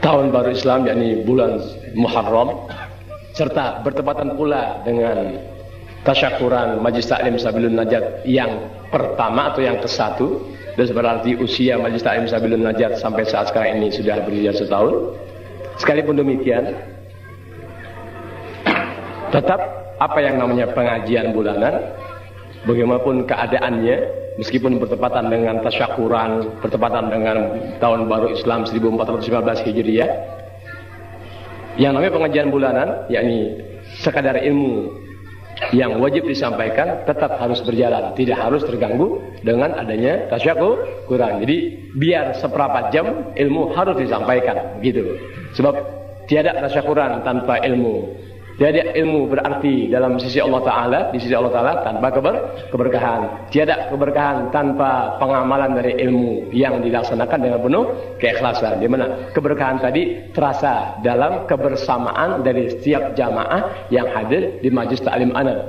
tahun baru Islam, yakni bulan Muharram, serta bertepatan pula dengan tasyakuran Majlis Taklim Sabilun Najat yang pertama atau yang ke-1. Dan berarti usia Majlis Taklim Sabilun Najat sampai saat sekarang ini sudah berusia setahun. Sekalipun demikian, tetap apa yang namanya pengajian bulanan, bagaimanapun keadaannya, meskipun bertepatan dengan tasyakuran, bertepatan dengan tahun baru Islam 1415 Hijriah, yang namanya pengajian bulanan, yakni sekadar ilmu yang wajib disampaikan, tetap harus berjalan, tidak harus terganggu dengan adanya tasyakuran. Jadi biar seperempat jam ilmu harus disampaikan, gitu. Sebab tiada tasyakuran tanpa ilmu. Tiada ilmu berarti dalam sisi Allah Ta'ala, di sisi Allah Ta'ala tanpa keberkahan. Tiada keberkahan tanpa pengamalan dari ilmu yang dilaksanakan dengan penuh keikhlasan. Di mana keberkahan tadi terasa dalam kebersamaan dari setiap jamaah yang hadir di Majlis Taklim ana.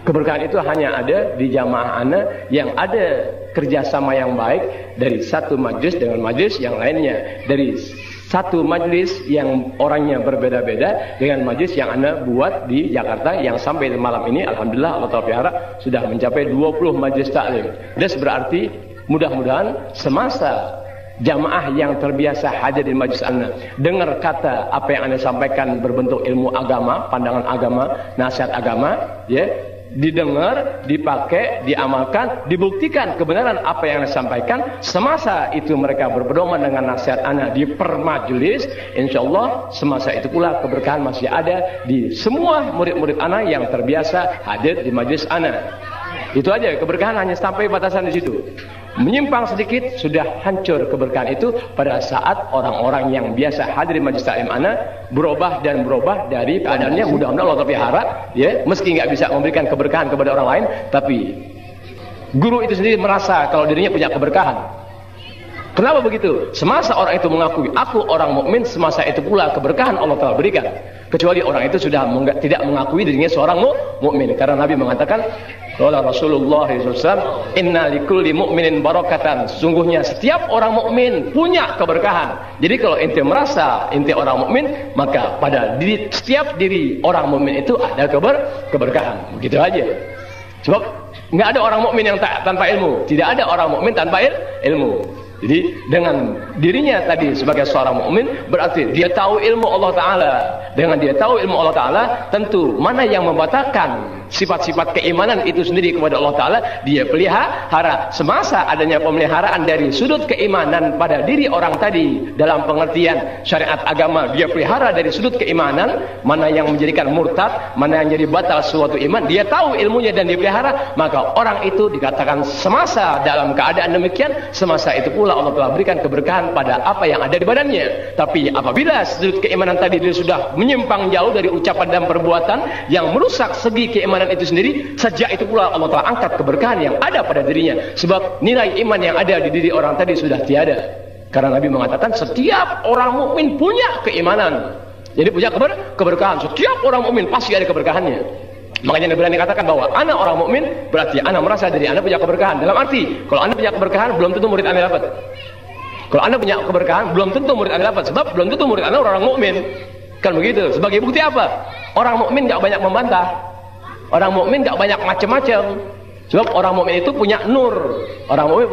Keberkahan itu hanya ada di jamaah ana yang ada kerjasama yang baik dari satu majlis dengan majlis yang lainnya, dari satu majlis yang orangnya berbeda-beda dengan majlis yang Anda buat di Jakarta, yang sampai malam ini alhamdulillah Allah Ta'ala sudah mencapai 20 majlis taklim. Dan berarti mudah-mudahan semasa jamaah yang terbiasa hadir di majlis Anda dengar kata apa yang Anda sampaikan berbentuk ilmu agama, pandangan agama, nasihat agama, ya, didengar, dipakai, diamalkan, dibuktikan kebenaran apa yang Anda sampaikan. Semasa itu mereka berpedoman dengan nasihat Anda di permajelis, insyaallah semasa itu pula keberkahan masih ada di semua murid-murid Anda yang terbiasa hadir di majlis Anda. Itu aja, keberkahan hanya sampai batasan di situ. Menyimpang sedikit sudah hancur keberkahan itu pada saat orang-orang yang biasa hadir di majlis taklim ana berubah dari keadaannya. Mudah-mudahan Allah pelihara, ya, meski nggak bisa memberikan keberkahan kepada orang lain, tapi guru itu sendiri merasa kalau dirinya punya keberkahan. Kenapa begitu? Semasa orang itu mengakui aku orang mukmin, semasa itu pula keberkahan Allah telah berikan. Kecuali orang itu sudah tidak mengakui dirinya seorang mukmin, karena Nabi mengatakan, qala Rasulullah SAW, inna likulli mu'minin barakatan. Sesungguhnya setiap orang mukmin punya keberkahan. Jadi kalau ente merasa ente orang mukmin, maka pada setiap diri orang mukmin itu ada keberkahan. Begitu aja. Sebab nggak ada orang mukmin yang tanpa ilmu. Tidak ada orang mukmin tanpa ilmu. Jadi dengan dirinya tadi sebagai seorang mukmin, berarti dia tahu ilmu Allah Ta'ala. Dengan dia tahu ilmu Allah Ta'ala, tentu mana yang membatalkan sifat-sifat keimanan itu sendiri kepada Allah Ta'ala, dia pelihara. Semasa adanya pemeliharaan dari sudut keimanan pada diri orang tadi, dalam pengertian syariat agama, dia pelihara dari sudut keimanan, mana yang menjadikan murtad, mana yang jadi batal suatu iman, dia tahu ilmunya dan dia pelihara, maka orang itu dikatakan semasa dalam keadaan demikian, semasa itu pula Allah telah berikan keberkahan pada apa yang ada di badannya. Tapi apabila sudut keimanan tadi dia sudah menyimpang jauh dari ucapan dan perbuatan yang merusak segi keimanan itu sendiri, sejak itu pula Allah telah angkat keberkahan yang ada pada dirinya. Sebab nilai iman yang ada di diri orang tadi sudah tiada. Karena Nabi mengatakan setiap orang mukmin punya keimanan. Jadi punya keberkahan. Setiap orang mukmin pasti ada keberkahannya. Makanya Nabi berani katakan bahwa anak orang mukmin berarti anak merasa diri anak punya keberkahan. Dalam arti, kalau anak punya keberkahan belum tentu murid anak dapat. Kalau anak punya keberkahan belum tentu murid anak dapat. Sebab belum tentu murid anak orang mukmin. Kan begitu. Sebagai bukti apa? Orang mukmin enggak banyak membantah. Orang mukmin enggak banyak macam-macam. Sebab orang mukmin itu punya nur. Orang mukmin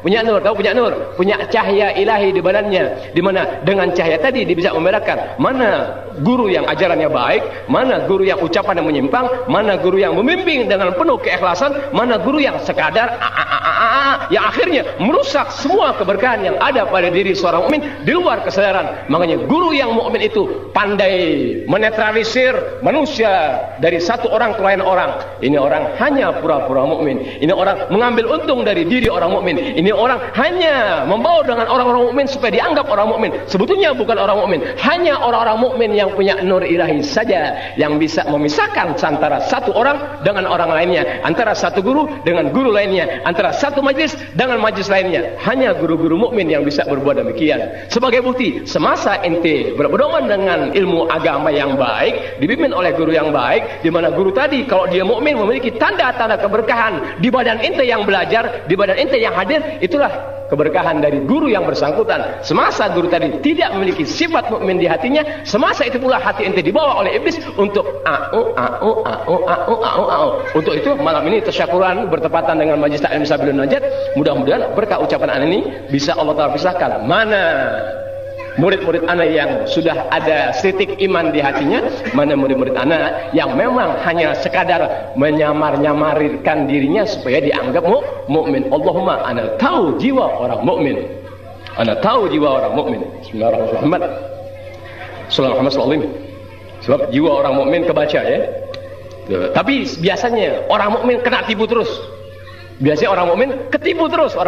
punya nur. Tahu punya nur? Punya cahaya ilahi di badannya. Di mana dengan cahaya tadi dia bisa membedakan mana guru yang ajarannya baik, mana guru yang ucapan yang menyimpang, mana guru yang membimbing dengan penuh keikhlasan, mana guru yang sekadar yang akhirnya merusak semua keberkahan yang ada pada diri seorang mukmin di luar kesadaran. Makanya guru yang mukmin itu pandai menetralisir manusia dari satu orang ke lain orang. Ini orang hanya pura-pura mukmin. Ini orang mengambil untung dari diri orang mukmin. Ini orang hanya membawa dengan orang-orang mukmin supaya dianggap orang mukmin. Sebetulnya bukan orang mukmin, hanya orang-orang mukmin yang punya nur ilahi saja yang bisa memisahkan antara satu orang dengan orang lainnya, antara satu guru dengan guru lainnya, antara satu majlis dengan majlis lainnya. Hanya guru-guru mukmin yang bisa berbuat demikian. Sebagai bukti, semasa ente berpedoman dengan ilmu agama yang baik, dipimpin oleh guru yang baik, di mana guru tadi kalau dia mukmin memiliki tanda-tanda keberkahan di badan ente yang belajar, di badan ente yang hadir, itulah keberkahan dari guru yang bersangkutan. Semasa guru tadi tidak memiliki sifat mukmin di hatinya, semasa itu pula hati ente dibawa oleh iblis untuk Untuk itu malam ini tasyakuran bertepatan dengan majlis taklim Sabilun Najat. Mudah-mudahan berkah ucapan ana ini bisa Allah Ta'ala pisahkan mana murid-murid ana yang sudah ada titik iman di hatinya, mana murid-murid ana yang memang hanya sekadar menyamar-nyamarkan dirinya supaya dianggap mukmin. Allahumma ana tahu jiwa orang mukmin. Ana tahu jiwa orang mukmin. Bismillahirrahmanirrahim. Sallallahu. Sebab jiwa orang mukmin kebaca ya. Tapi biasanya orang mukmin kena tipu terus. Biasanya orang mukmin ketipu terus,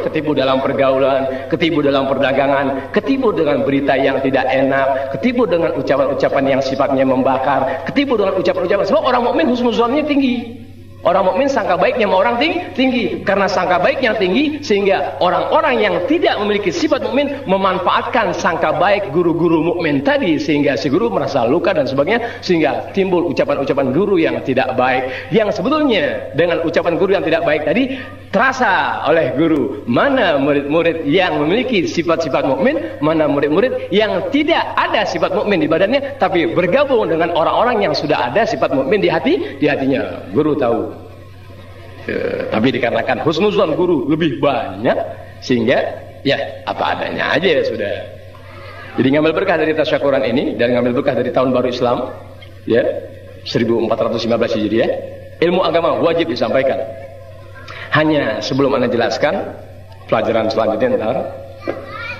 ketipu dalam pergaulan, ketipu dalam perdagangan, ketipu dengan berita yang tidak enak, ketipu dengan ucapan-ucapan yang sifatnya membakar, ketipu dengan ucapan-ucapan. Sebab orang mukmin husnuzonnya tinggi. Orang mukmin sangka baiknya sama orang tinggi. Karena sangka baiknya tinggi, sehingga orang-orang yang tidak memiliki sifat mukmin memanfaatkan sangka baik guru-guru mukmin tadi, sehingga si guru merasa luka dan sebagainya, sehingga timbul ucapan-ucapan guru yang tidak baik, yang sebetulnya dengan ucapan guru yang tidak baik tadi terasa oleh guru mana murid-murid yang memiliki sifat-sifat mukmin, mana murid-murid yang tidak ada sifat mukmin di badannya, tapi bergabung dengan orang-orang yang sudah ada sifat mukmin di hatinya. Guru tahu. Tapi dikarenakan husnuzon guru lebih banyak, sehingga ya apa adanya aja sudah. Jadi ngambil berkah dari tasyakuran ini dan ngambil berkah dari tahun baru Islam ya 1415 Hijriah, ilmu agama wajib disampaikan. Hanya sebelum anda jelaskan pelajaran selanjutnya ntar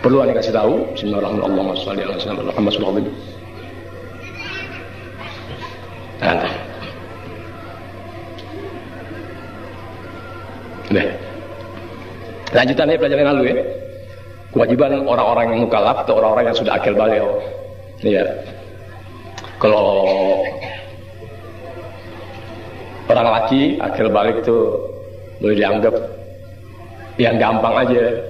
perlu anda kasih tahu. Bismillahirrahmanirrahim. Nah, lanjutannya pelajaran lalu ya. Kewajiban orang-orang yang mukallaf atau orang-orang yang sudah akil baligh. Iya. Kalau orang laki akil baligh itu boleh dianggap yang gampang aja.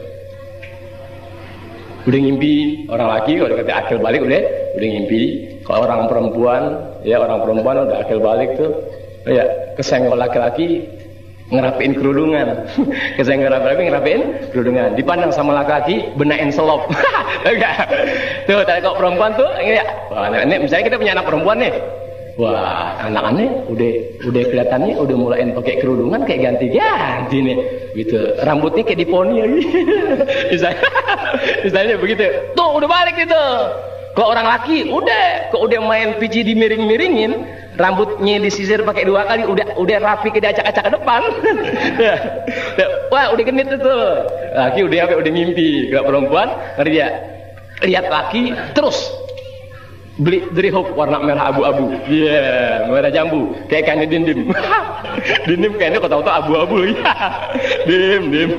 Udah ngimpi orang laki, kalau dikata akil baligh udah ngimpi. Kalau orang perempuan, ya orang perempuan udah akil baligh tuh, ya kesenggol laki-laki ngerapiin kerudungan. Kesenggol laki-laki ngerapiin kerudungan. Dipandang sama laki-laki benain selop. Enggak. Tuh, tadi kok perempuan tuh ini ya. Wah, ini misalnya kita punya anak perempuan nih. Wah, anak-anaknya udah kelihatannya udah mulain pakai kerudungan kayak ganti-ganti nih. Gitu. Rambutnya kayak diponi lagi. Misalnya begitu. Tuh, udah balik gitu. Kalau orang laki udah main piji dimiring-miringin, rambutnya disisir pakai 2 kali, udah rapi ke acak-acak ke depan. Wah, udah genit itu. Laki udah mimpi. Kalau perempuan, ngerti dia lihat laki terus beli drihok warna merah abu-abu. Iya, merah jambu, kayak kayaknya dindim. Dindim kayaknya kau tahu-tahu abu-abu. Dim.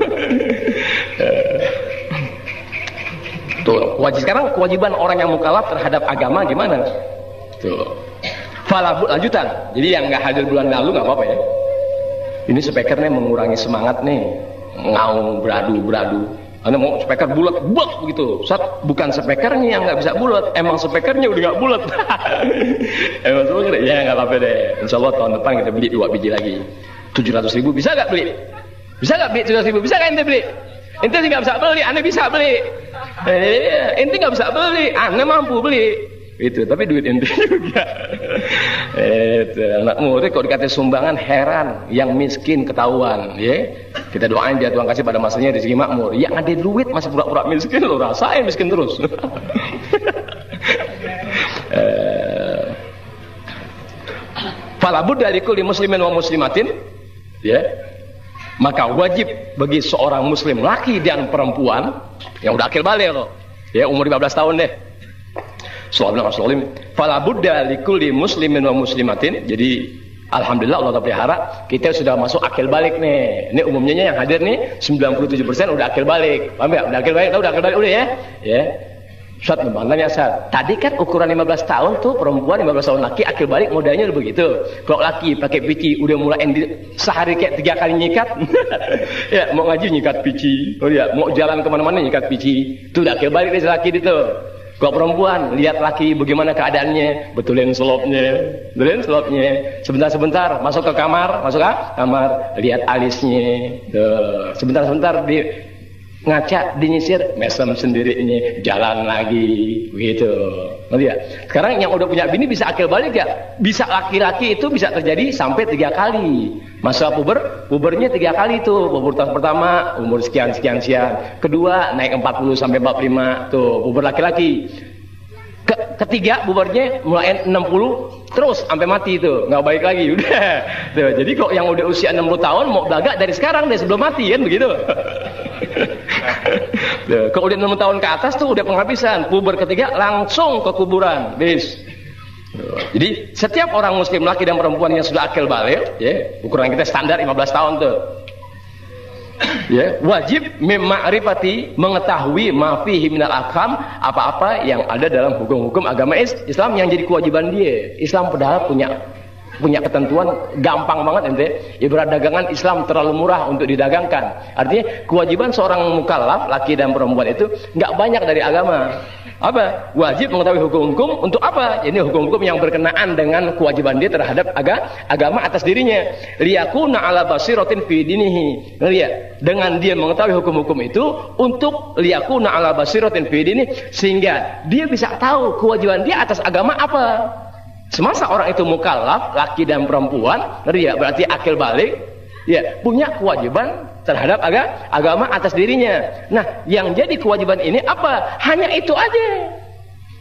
Tuh, kewajiban orang yang mukallaf terhadap agama gimana? Tuh. Lanjutan. Jadi yang nggak hadir bulan lalu nggak apa-apa ya. Ini speakernya mengurangi semangat nih, ngaung beradu. Anda mau speaker bulat begitu. Bukan speakernya yang nggak bisa bulat, emang speakernya udah nggak bulat. Emang speaker ya nggak apa-apa deh. Insya Allah tahun depan kita beli 2 biji lagi. 700.000 bisa nggak beli? Bisa nggak beli 700.000? Bisa nggak ente beli? Ente nggak bisa beli, Anda bisa beli. Ente nggak bisa beli, Anda mampu beli. Itu, tapi duit ente juga. Itu, anak murid kok dikata sumbangan heran, yang miskin ketahuan, ya. Kita doain dia Tuhan kasih pada masanya rezeki makmur. Yang ada duit masih pura-pura miskin, lo rasain miskin terus. Fala budda likulli muslimin wa muslimatin, ya. Maka wajib bagi seorang muslim laki dan perempuan yang udah akil baligh loh, ya umur 15 tahun deh. Sallallahu. Fala budda likulli muslimin wa muslimatin. Jadi alhamdulillah Allah pelihara kita sudah masuk akil balik nih. Ini umumnya yang hadir nih 97% udah akil balik. Paham ya? Udah akil balik, tahu udah akil balik udah ya? Ya. Ustaz, tanya Ustaz, tadi kan ukuran 15 tahun tuh perempuan, 15 tahun laki, akil balik modelnya begitu. Kalau laki pakai pici udah mulai sehari kayak 3 kali nyikat. Ya, mau ngaji nyikat pici. Oh ya, mau jalan kemana-mana nyikat pici. Itu udah akil balik dari laki itu. Kalau perempuan, lihat laki bagaimana keadaannya, betulin selopnya. Sebentar-sebentar masuk ke kamar, lihat alisnya. Tuh, sebentar-sebentar di ngaca, dinyisir, mesem sendiri ini, jalan lagi, begitu. Nanti ya. Sekarang yang udah punya bini bisa akil balik ya? Bisa, laki-laki itu bisa terjadi sampai 3 kali. Masa pubernya 3 kali itu. Puber tahun pertama umur sekian. Kedua naik 40 sampai 45 tuh puber laki-laki. Ketiga pubernya mulai 60 terus sampai mati itu, nggak baik lagi udah. Tuh, jadi kok yang udah usia 60 tahun mau belagak dari sekarang, dari sebelum mati kan begitu. Kalau udah 60 tahun ke atas tuh udah penghabisan. Puber ketiga langsung ke kuburan. Bis. Jadi setiap orang muslim laki dan perempuan yang sudah akil balik, ya, ukuran kita standar 15 tahun tuh. Ya, wajib memakrifati, mengetahui ma fihi minal ahkam, apa-apa yang ada dalam hukum-hukum agama Islam yang jadi kewajiban dia. Islam padahal punya ketentuan gampang banget ente. Ibarat dagangan Islam terlalu murah untuk didagangkan. Artinya kewajiban seorang mukallaf laki dan perempuan itu nggak banyak dari agama. Apa? Wajib mengetahui hukum-hukum untuk apa? Ini hukum-hukum yang berkenaan dengan kewajiban dia terhadap agama atas dirinya. Liyakuna ala basiratin fi dinihi. Lihat, dengan dia mengetahui hukum-hukum itu untuk liyakuna ala basiratin fi dinihi, sehingga dia bisa tahu kewajiban dia atas agama apa. Semasa orang itu mukallaf, laki dan perempuan, ya, berarti akil balik, ya, punya kewajiban terhadap agama atas dirinya. Nah, yang jadi kewajiban ini apa? Hanya itu aja.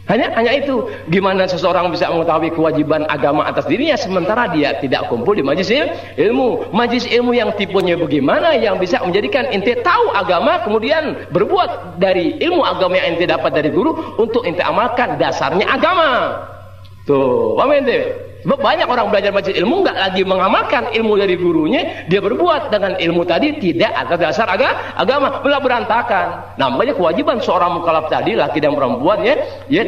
Hanya itu. Gimana seseorang bisa mengetahui kewajiban agama atas dirinya sementara dia tidak kumpul di majlis ilmu? Majlis ilmu yang tipenya bagaimana yang bisa menjadikan ente tahu agama, kemudian berbuat dari ilmu agama yang ente dapat dari guru untuk ente amalkan dasarnya agama. Tuh, paham ente? Sebab banyak orang belajar majlis ilmu nggak lagi mengamalkan ilmu dari gurunya, dia berbuat dengan ilmu tadi tidak atas dasar agama, malah berantakan. Nah, makanya kewajiban seorang mukallaf tadi, laki dan perempuan, ya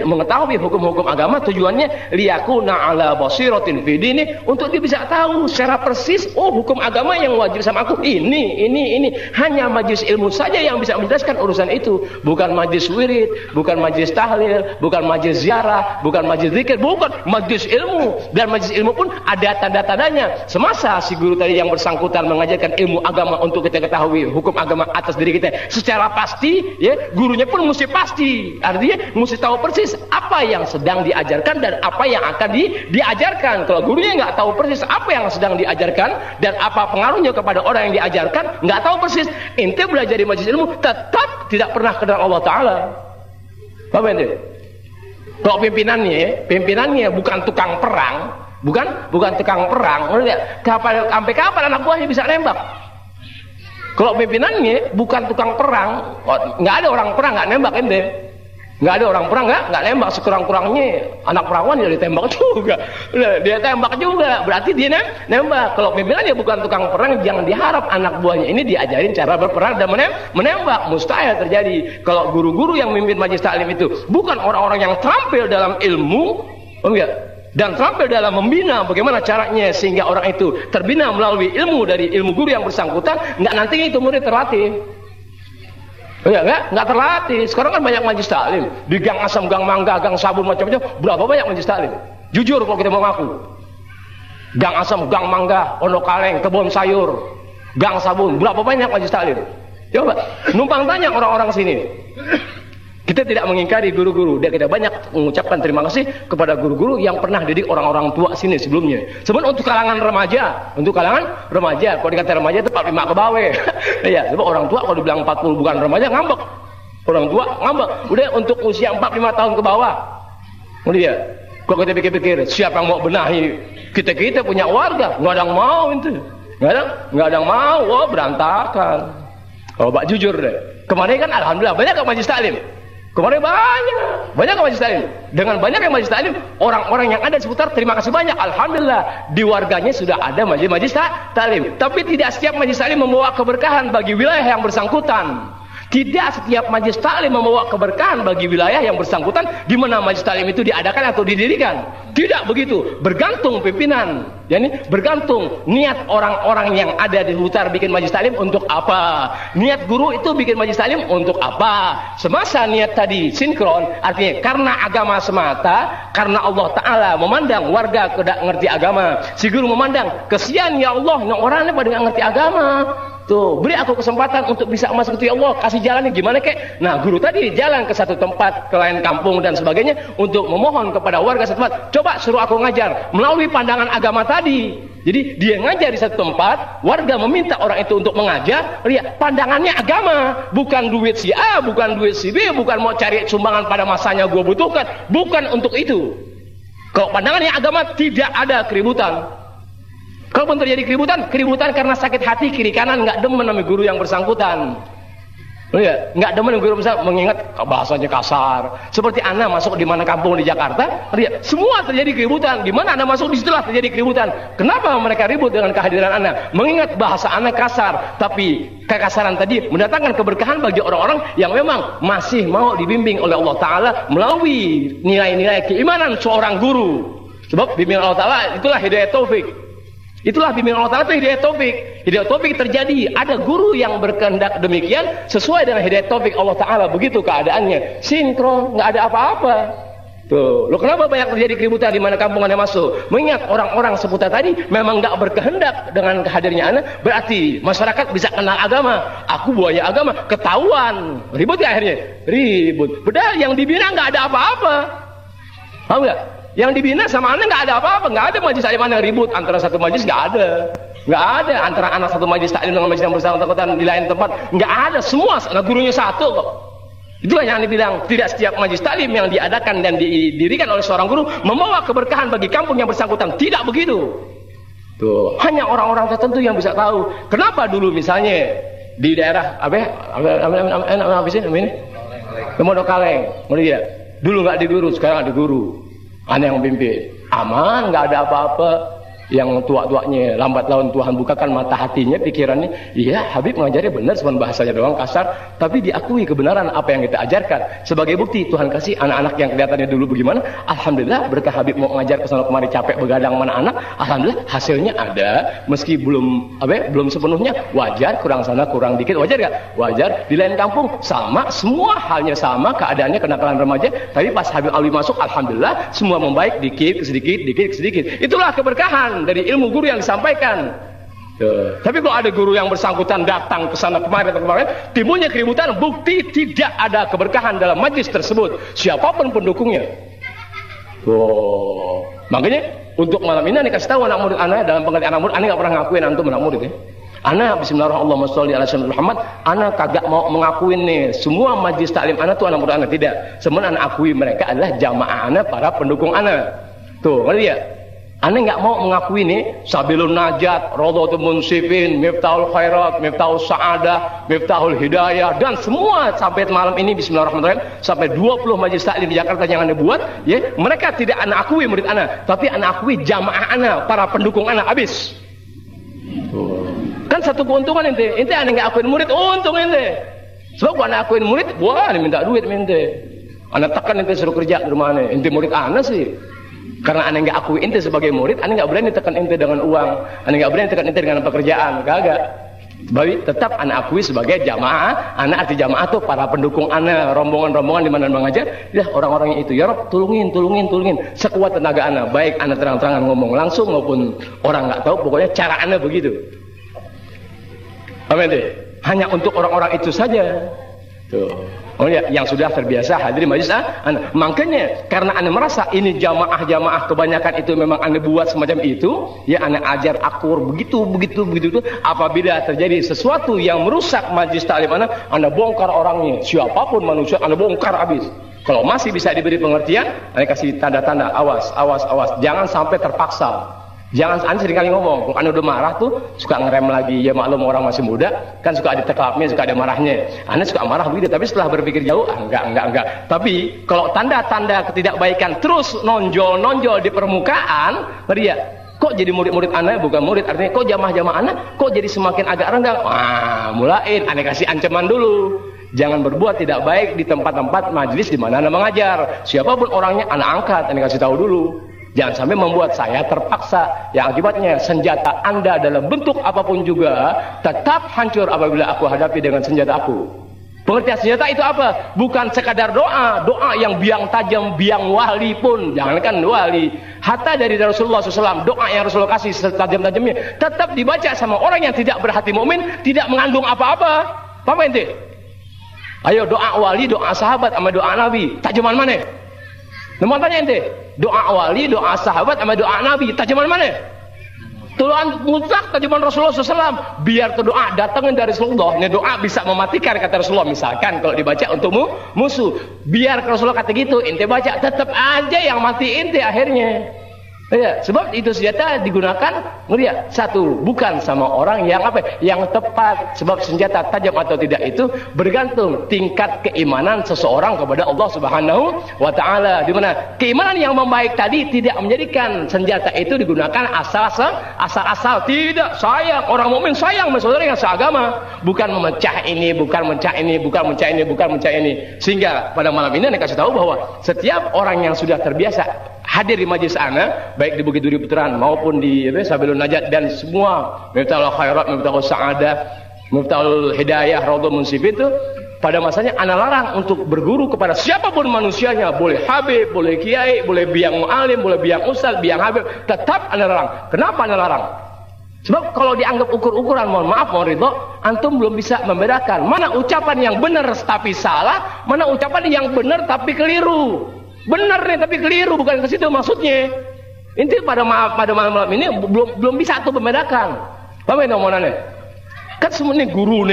mengetahui hukum-hukum agama, tujuannya liyakuna ala basiratin fi dini, untuk dia bisa tahu secara persis, oh hukum agama yang wajib sama aku ini. Hanya majlis ilmu saja yang bisa menjelaskan urusan itu, bukan majlis wirid, bukan majlis tahlil, bukan majlis ziarah, bukan majlis zikir, bukan majlis ilmu. Dan majlis ilmu pun ada tanda-tandanya. Semasa si guru tadi yang bersangkutan mengajarkan ilmu agama untuk kita ketahui hukum agama atas diri kita secara pasti, ya, gurunya pun mesti pasti. Artinya mesti tahu persis apa yang sedang diajarkan dan apa yang akan diajarkan. Kalau gurunya nggak tahu persis apa yang sedang diajarkan dan apa pengaruhnya kepada orang yang diajarkan, nggak tahu persis, ente belajar di majlis ilmu tetap tidak pernah kenal Allah Ta'ala. Paham ente? Kalau pimpinannya bukan tukang perang, bukan tukang perang, sampai kapan anak buahnya bisa nembak? Kalau pimpinannya bukan tukang perang, nggak ada orang perang nggak nembak ente, nggak ada orang perang nggak nembak, sekurang-kurangnya anak perawan dia ditembak juga, berarti dia nembak. Kalau pimpinannya bukan tukang perang, jangan diharap anak buahnya ini diajarin cara berperang dan menembak, mustahil terjadi. Kalau guru-guru yang memimpin majelis taklim itu bukan orang-orang yang terampil dalam ilmu, dan terampil dalam membina bagaimana caranya sehingga orang itu terbina melalui ilmu dari ilmu guru yang bersangkutan, nggak nanti itu murid terlatih. Nggak terlatih. Sekarang kan banyak majlis taklim di Gang Asam, Gang Mangga, Gang Sabun, macam-macam. Berapa banyak majlis taklim? Jujur kalau kita mau ngaku. Gang Asam, Gang Mangga, Pondok Kaleng, Kebon Sayur, Gang Sabun, berapa banyak majlis taklim? Coba numpang tanya orang-orang sini. Kita tidak mengingkari guru-guru, dan kita banyak mengucapkan terima kasih kepada guru-guru yang pernah didik orang-orang tua sini sebelumnya. Sebenarnya untuk kalangan remaja, kalau dikata remaja itu 45 ke bawah. Ya, sebab orang tua kalau dibilang 40 bukan remaja ngambek. Orang tua ngambek. Udah untuk usia 45 tahun ke bawah. Kemudian, kalau kita pikir-pikir, siapa yang mau benahi? Kita punya warga, nggak ada yang mau itu. Nggak ada yang mau, wah berantakan. Oh, Pak jujur deh. Kemarin kan alhamdulillah banyak ke majlis taklim. Kemarin banyak ke majlis taklim. Dengan banyak yang majlis taklim, orang-orang yang ada di seputar terima kasih banyak. Alhamdulillah di warganya sudah ada majlis taklim. Tapi tidak setiap majlis taklim membawa keberkahan bagi wilayah yang bersangkutan. Tidak setiap majelis taklim membawa keberkahan bagi wilayah yang bersangkutan di mana majelis taklim itu diadakan atau didirikan. Tidak begitu. Bergantung pimpinan. Yani bergantung niat orang-orang yang ada di sekitar bikin majelis taklim untuk apa. Niat guru itu bikin majelis taklim untuk apa. Semasa niat tadi sinkron, artinya karena agama semata, karena Allah Ta'ala memandang warga tidak ngerti agama. Si guru memandang, kesian ya Allah, orangnya pada nggak ngerti agama. Tuh, beri aku kesempatan untuk bisa masuk ke Allah, kasih jalannya gimana kek? Nah, guru tadi jalan ke satu tempat, ke lain kampung dan sebagainya untuk memohon kepada warga setempat, coba suruh aku ngajar melalui pandangan agama tadi. Jadi dia ngajar di satu tempat, warga meminta orang itu untuk mengajar, lihat pandangannya agama, bukan duit si A, bukan duit si B, bukan mau cari sumbangan pada masanya gue butuhkan, bukan untuk itu. Kalau pandangannya agama tidak ada keributan. Kalaupun terjadi keributan karena sakit hati kiri kanan nggak demen sama guru yang bersangkutan. Ya, nggak demen guru bersangkutan mengingat bahasanya kasar. Seperti Anda masuk di mana kampung di Jakarta, lihat semua terjadi keributan. Di mana Anda masuk di situlah terjadi keributan. Kenapa mereka ribut dengan kehadiran Anda? Mengingat bahasa Anda kasar, tapi kekasaran tadi mendatangkan keberkahan bagi orang-orang yang memang masih mau dibimbing oleh Allah Ta'ala melalui nilai-nilai keimanan seorang guru. Sebab bimbingan Allah Ta'ala itulah hidayah taufik. Itulah bimbingan Allah Ta'ala itu hidayah taufik. Hidayah taufik terjadi, ada guru yang berkehendak demikian sesuai dengan hidayah taufik Allah Ta'ala. Begitu keadaannya, sinkron, nggak ada apa-apa. Tuh, lo kenapa banyak terjadi keributan di mana kampung Anda masuk? Mengingat orang-orang seputar tadi memang nggak berkehendak dengan kehadirnya Anda, berarti masyarakat bisa kenal agama. Aku buaya agama, ketahuan. Ribut ya akhirnya? Ribut. Padahal yang dibina nggak ada apa-apa. Tahu nggak? Yang dibina sama Anda nggak ada apa-apa, nggak ada majelis taklim yang ribut antara satu majelis, nggak ada antara anak satu majelis taklim dengan majelis yang bersangkutan di lain tempat, nggak ada, semua gurunya satu kok. Itulah yang dibilang tidak setiap majelis taklim yang diadakan dan didirikan oleh seorang guru membawa keberkahan bagi kampung yang bersangkutan, tidak begitu. Tuh, hanya orang-orang tertentu yang bisa tahu. Kenapa dulu misalnya di daerah apa sih namanya? Pondok Kaleng, dulu nggak ada guru, sekarang ada guru. Aneh yang memimpin, aman, nggak ada apa-apa. Yang tua-tuanya lambat laun Tuhan bukakan mata hatinya, pikirannya, iya Habib mengajarnya benar, cuma bahasanya doang kasar, tapi diakui kebenaran apa yang kita ajarkan. Sebagai bukti Tuhan kasih anak-anak yang kelihatannya dulu bagaimana, alhamdulillah berkah Habib mau ngajar kesana kemari capek begadang mana anak, alhamdulillah hasilnya ada, meski belum sepenuhnya, wajar, kurang sana kurang dikit, wajar gak? Wajar. Di lain kampung sama, semua halnya sama, keadaannya kenakalan remaja, tapi pas Habib Alwi masuk, alhamdulillah semua membaik dikit sedikit. Itulah keberkahan dari ilmu guru yang disampaikan. Tapi kalau ada guru yang bersangkutan datang ke sana kemarin, timbulnya keributan, bukti tidak ada keberkahan dalam majlis tersebut, siapapun pendukungnya. Makanya untuk malam ini Anda kasih tahu anak murid Anda, dalam pengertian anak murid, Anda nggak pernah ngakuin antum anak murid ya. Anda bismillahirrahmanirrahim, Anda kagak mau mengakuin nih semua majlis taklim Anda tuh anak murid Anda, tidak. Sebenarnya Anda akui mereka adalah jamaah Anda, para pendukung Anda. Tuh, ngerti ya? Anda nggak mau mengakui nih Sabilun Najat, Rawdatul Munsifin, Miftahul Khairat, Miftahul Sa'adah, Miftahul Hidayah, dan semua sampai malam ini bismillahirrahmanirrahim sampai 20 majelis taklim di Jakarta yang Anda buat, ya, mereka tidak Anda akui murid Anda, tapi Anda akui jamaah Anda, para pendukung Anda, habis. Kan satu keuntungan ente Anda nggak akuin murid, untung ente. Sebab kalau Anda akuin murid, wah Anda minta duit ente. Anda tekan ente suruh kerja di rumah ente murid Anda sih. Karena Anda nggak akui ente sebagai murid, Anda nggak berani tekan ente dengan uang, Anda nggak berani tekan ente dengan pekerjaan, kagak. Tapi tetap Anda akui sebagai jamaah. Anda arti jamaah tuh para pendukung Anda, rombongan-rombongan di mana mengajar, ya orang-orangnya itu. Ya Rob, tolongin, sekuat tenaga Anda, baik Anda terang-terangan ngomong langsung maupun orang nggak tahu, pokoknya cara Anda begitu. Amin deh. Hanya untuk orang-orang itu saja. Tuh. Oh ya, yang sudah terbiasa hadir majelis Anda. Makanya karena Anda merasa ini jamaah kebanyakan itu memang Anda buat semacam itu, ya Anda ajar akur begitu. Apabila terjadi sesuatu yang merusak majelis taklim Anda bongkar orangnya. Siapapun manusia Anda bongkar habis. Kalau masih bisa diberi pengertian, Anda kasih tanda-tanda, awas. Jangan sampai terpaksa. Jangan, Anda sering kali ngomong, kalau Anda udah marah tuh suka ngerem lagi, ya maklum orang masih muda, kan suka ada teklapnya, suka ada marahnya. Anda suka marah begitu, tapi setelah berpikir jauh, enggak. Tapi kalau tanda-tanda ketidakbaikan terus nonjol di permukaan, ya, kok jadi murid-murid Anda bukan murid, artinya kok jamaah Anda kok jadi semakin agak renggang. Wah, mulain Anda kasih ancaman dulu. Jangan berbuat tidak baik di tempat-tempat majelis di mana Anda mengajar. Siapapun orangnya, Anda angkat, Anda kasih tahu dulu. Jangan sampai membuat saya terpaksa. Yang akibatnya senjata Anda dalam bentuk apapun juga tetap hancur apabila aku hadapi dengan senjata aku. Pengertian senjata itu apa? Bukan sekadar doa. Doa yang biang tajam, biang wali pun. Jangankan wali. Hatta dari Rasulullah SAW, doa yang Rasulullah kasih setajam-tajamnya tetap dibaca sama orang yang tidak berhati mukmin, tidak mengandung apa-apa. Paham ente? Ayo doa wali, doa sahabat sama doa nabi, tajaman mana? Nomor tanya ente, doa wali, doa sahabat sama doa nabi, tajaman mana? Tulaan mutlak tajaman Rasulullah SAW. Biar tuh doa datangin dari Rasulullah. Ini doa bisa mematikan kata Rasulullah. Misalkan kalau dibaca untuk musuh, biar Rasulullah kata gitu, ente baca tetap aja yang mati ente akhirnya. Ya, sebab itu senjata digunakan melihat satu bukan sama orang yang apa yang tepat. Sebab senjata tajam atau tidak itu bergantung tingkat keimanan seseorang kepada Allah Subhanahu wa taala. Di mana keimanan yang membaik tadi tidak menjadikan senjata itu digunakan asal-asal. Tidak, sayang orang mukmin sayang sama saudara yang seagama, bukan memecah ini, bukan memecah ini, bukan memecah ini, bukan memecah ini. Sehingga pada malam ini saya kasih tahu bahwa setiap orang yang sudah terbiasa hadir di majelis ana, baik di Bukit Duri Putaran maupun di Sabilun Najat dan semua Miftahul Khairat, Miftahul Sa'adah, Miftahul Hidayah, Raudhah Munsifin itu pada masanya ana larang untuk berguru kepada siapapun manusianya, boleh habib, boleh kiai, boleh biang mu'alim, boleh biang ustaz, biang habib, tetap ana larang. Kenapa ana larang? Sebab kalau dianggap ukur-ukuran, mohon maaf, mohon ridho, antum belum bisa membedakan mana ucapan yang benar tapi salah, mana ucapan yang benar tapi keliru. Benar nih tapi keliru, bukan ke situ maksudnya. Inti pada malam ini belum bisa tuh membedakan. Paham ya omongannya? Kan semua nih guru,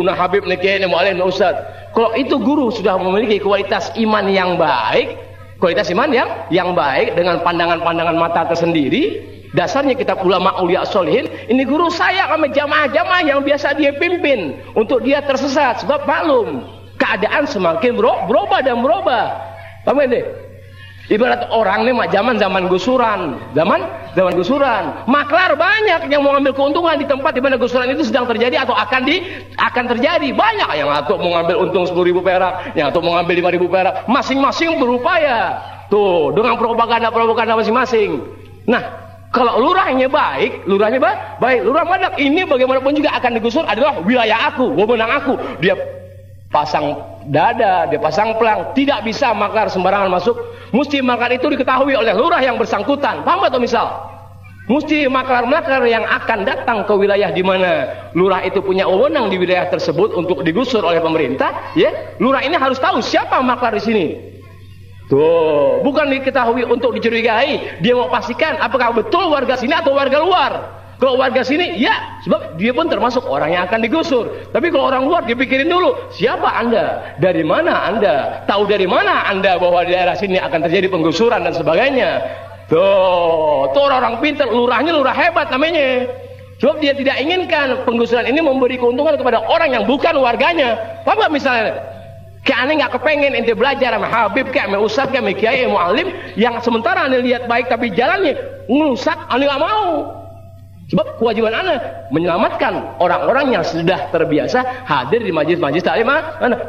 nah habib, nih kiai, nih mu'alim, nih ustaz. Kalau itu guru sudah memiliki kualitas iman yang baik, kualitas iman yang baik dengan pandangan-pandangan mata tersendiri. Dasarnya kitab ulama aulia solihin. Ini guru saya sama jamaah-jamaah yang biasa dia pimpin untuk dia tersesat. Sebab maklum keadaan semakin berubah dan berubah. Paham ini? Ibarat orang nih zaman gusuran, zaman gusuran, maklar banyak yang mau ambil keuntungan di tempat di mana gusuran itu sedang terjadi atau akan terjadi. Banyak yang atau mau ngambil untung 10.000 perak, yang atau mau ngambil 5.000 perak, masing-masing berupaya. Tuh, dengan propaganda masing-masing. Nah, kalau lurahnya baik, lurah Madak ini bagaimanapun juga akan digusur adalah wilayah aku, wewenang aku. Dia pasang dada, dia pasang pelang, tidak bisa maklar sembarangan masuk. Mesti maklar itu diketahui oleh lurah yang bersangkutan. Paham atau misal? Mesti maklar-maklar yang akan datang ke wilayah di mana lurah itu punya wewenang di wilayah tersebut untuk digusur oleh pemerintah, ya. Lurah ini harus tahu siapa maklar di sini. Tuh, bukan diketahui untuk dicurigai. Dia mau pastikan apakah betul warga sini atau warga luar. Kalau warga sini, ya, sebab dia pun termasuk orang yang akan digusur. Tapi kalau orang luar, dipikirin dulu, siapa Anda? Dari mana Anda? Tahu dari mana Anda bahwa di daerah sini akan terjadi penggusuran dan sebagainya? Tuh orang-orang pintar, lurahnya lurah hebat namanya. Sebab dia tidak inginkan penggusuran ini memberi keuntungan kepada orang yang bukan warganya. Apa misalnya? Kayak aneh nggak kepengen ente belajar sama habib, kayak sama ustaz, kayak sama kiai, mu'alim, yang sementara aneh lihat baik tapi jalannya ngerusak, aneh nggak mau. Sebab kewajiban Anda menyelamatkan orang-orang yang sudah terbiasa hadir di majlis-majlis taklim.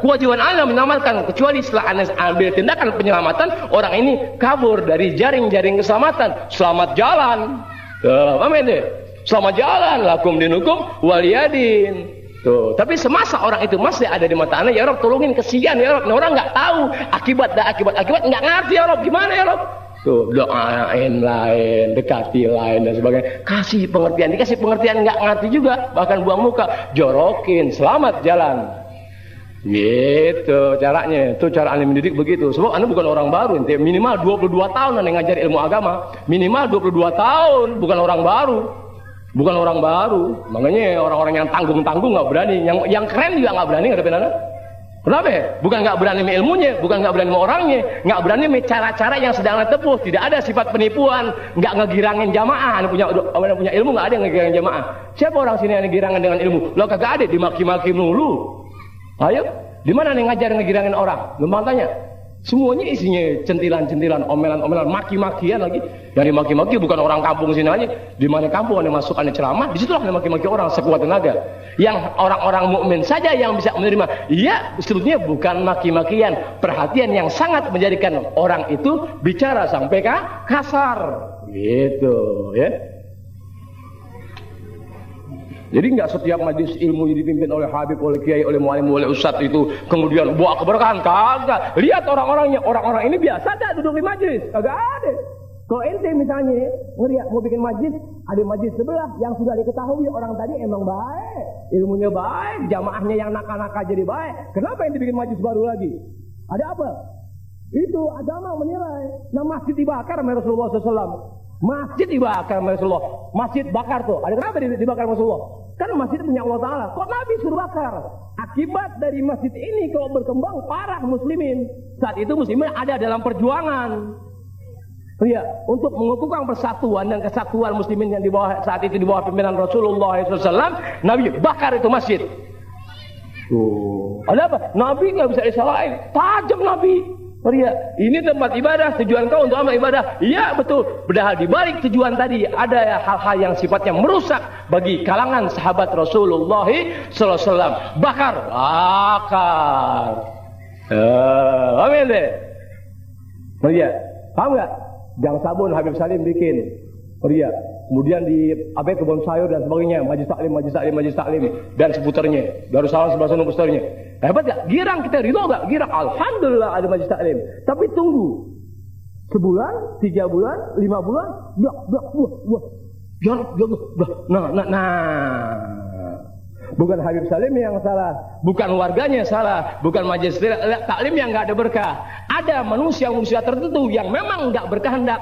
Kewajiban Anda menyelamatkan, kecuali setelah Anda ambil tindakan penyelamatan, orang ini kabur dari jaring-jaring keselamatan. Selamat jalan. Paham ini? Selamat jalan, lakum dinukum waliyadin. Tuh, tapi semasa orang itu masih ada di mata Anda, ya Rob tolongin, kesian ya Rob. Nah, orang nggak tahu akibat nggak ngerti ya Rob, gimana ya Rob? Tuh, doain lain, dekati lain dan sebagainya. Kasih pengertian, dikasih pengertian nggak ngerti juga, bahkan buang muka, jorokin, selamat jalan. Gitu caranya. Itu cara Anda mendidik begitu. Sebab Anda bukan orang baru, minimal 22 tahun Anda ngajar ilmu agama. Minimal 22 tahun, bukan orang baru. Bukan orang baru. Makanya orang-orang yang tanggung-tanggung nggak berani, yang keren juga nggak berani ngadepin Anda. Kenapa? Bukan nggak berani sama ilmunya, bukan nggak berani sama orangnya, nggak berani sama cara-cara yang sedang Anda tempuh. Tidak ada sifat penipuan, nggak ngegirangin jamaah. Anda punya ilmu, nggak ada yang ngegirangin jamaah. Siapa orang sini yang ngegirangin dengan ilmu? Lo kagak ada, dimaki-maki mulu. Ayo, di mana nih ngajar ngegirangin orang? Gampang tanya. Semuanya isinya centilan-centilan, omelan-omelan, maki-makian lagi. Yang dimaki-maki bukan orang kampung sini aja. Di mana kampung ada masuk ada ceramah, di situlah dimaki-maki orang sekuat tenaga. Yang orang-orang mukmin saja yang bisa menerima. Iya, sebetulnya bukan maki-makian, perhatian yang sangat menjadikan orang itu bicara sampai kasar. Gitu, ya. Jadi nggak setiap majlis ilmu dipimpin oleh habib, oleh kiai, oleh mualim, oleh ustadz itu kemudian bawa keberkahan. Kagak. Lihat orang-orangnya. Orang-orang ini biasa tak duduk di majlis. Kagak ada. Kalau ente misalnya ngeliat mau bikin majlis, ada majlis sebelah yang sudah diketahui orang tadi emang baik, ilmunya baik, jamaahnya yang nakal-nakal jadi baik. Kenapa yang dibikin majlis baru lagi? Ada apa? Itu agama menilai. Nah, masjid dibakar sama Rasulullah SAW. Masjid dibakar sama Rasulullah. Masjid bakar tuh. Ada kenapa dibakar sama Rasulullah? Kan masjid punya Allah Ta'ala. Kok Nabi suruh bakar? Akibat dari masjid ini kalau berkembang parah muslimin. Saat itu muslimin ada dalam perjuangan. Ya, untuk mengukuhkan persatuan dan kesatuan muslimin yang di bawah saat itu di bawah pimpinan Rasulullah SAW, Nabi bakar itu masjid. Tuh. Ada apa? Nabi nggak bisa disalahin. Tajam Nabi. Ya, ini tempat ibadah, tujuan kau untuk amal ibadah. Iya betul. Padahal di balik tujuan tadi ada hal-hal yang sifatnya merusak bagi kalangan sahabat Rasulullah SAW. Bakar. Amin deh. Ya, paham nggak? Gang sabun Habib Salim bikin. Ya. Kemudian di kebun sayur dan sebagainya, majlis taklim dan seputarnya. Darussalam sebelah sana seputarnya. Hebat gak? Girang kita ridho gak? Girang. Alhamdulillah ada majlis taklim. Tapi tunggu. Sebulan, 3 bulan, 5 bulan, Bukan Habib Salim yang salah, bukan warganya salah, bukan majlis taklim yang nggak ada berkah. Ada manusia tertentu yang memang nggak berkehendak.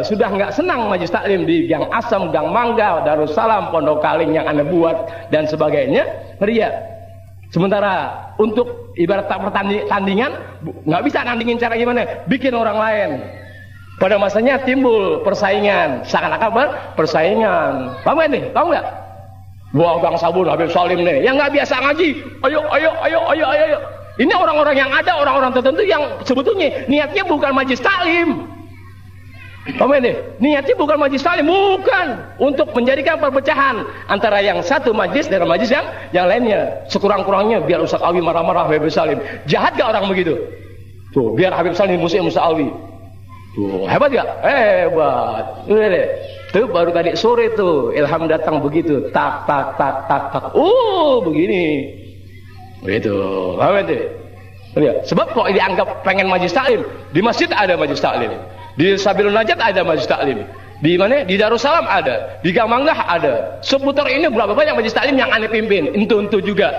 Sudah nggak senang majlis taklim di Gang Asam, Gang Mangga, Darussalam, Pondok Kaling yang Anda buat dan sebagainya. Ria. Sementara untuk ibarat pertandingan nggak bisa nandingin cara gimana, bikin orang lain. Pada masanya timbul persaingan, seakan-akan persaingan. Paham nggak nih? Tahu nggak? Wah, Gang Sabun Habib Salim nih, yang nggak biasa ngaji. Ayo. Ini orang-orang yang ada, orang-orang tertentu yang sebetulnya niatnya bukan majlis taklim. Paham nih? Niatnya bukan majlis taklim, bukan untuk menjadikan perpecahan antara yang satu majlis dengan majlis yang lainnya. Sekurang-kurangnya biar Ustaz Alwi marah-marah Habib Salim. Jahat gak orang begitu? Tuh, biar Habib Salim musuh Ustaz Alwi. Tuh, hebat gak? Hebat. Udah deh. Tuh baru tadi sore tuh ilham datang begitu. Tak. Begini. Begitu. Paham deh? Sebab kok dianggap pengen majlis taklim, di masjid ada majlis taklim. Di Sabilun Najat ada majlis taklim. Di mana? Di Darussalam ada. Di Gang Mangga ada. Seputar ini berapa banyak majlis taklim yang aneh pimpin. Itu juga.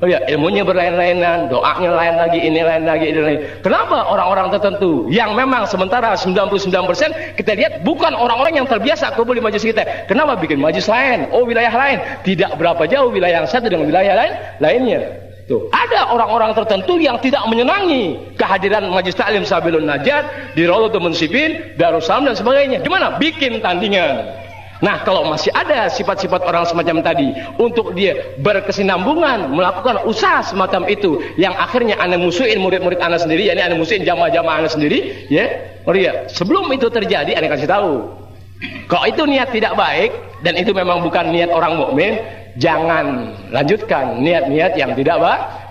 Ilmunya berlain-lainan, doanya lain lagi, ini lain lagi. Kenapa orang-orang tertentu yang memang sementara 99% kita lihat bukan orang-orang yang terbiasa kumpul di majlis kita. Kenapa bikin majlis lain? Oh, wilayah lain. Tidak berapa jauh wilayah yang satu dengan wilayah lainnya. Tuh, ada orang-orang tertentu yang tidak menyenangi kehadiran majlis taklim Sabilun Najat di Raudhatul Munsifin, Darussalam dan sebagainya. Gimana? Bikin tandingan. Nah, kalau masih ada sifat-sifat orang semacam tadi untuk dia berkesinambungan melakukan usaha semacam itu yang akhirnya anda musuhin murid-murid anda sendiri, yakni anda musuhin jamaah-jamaah anda sendiri, ya. Sebelum itu terjadi, anda kasih tahu. Kalau itu niat tidak baik dan itu memang bukan niat orang mukmin, jangan lanjutkan niat-niat yang tidak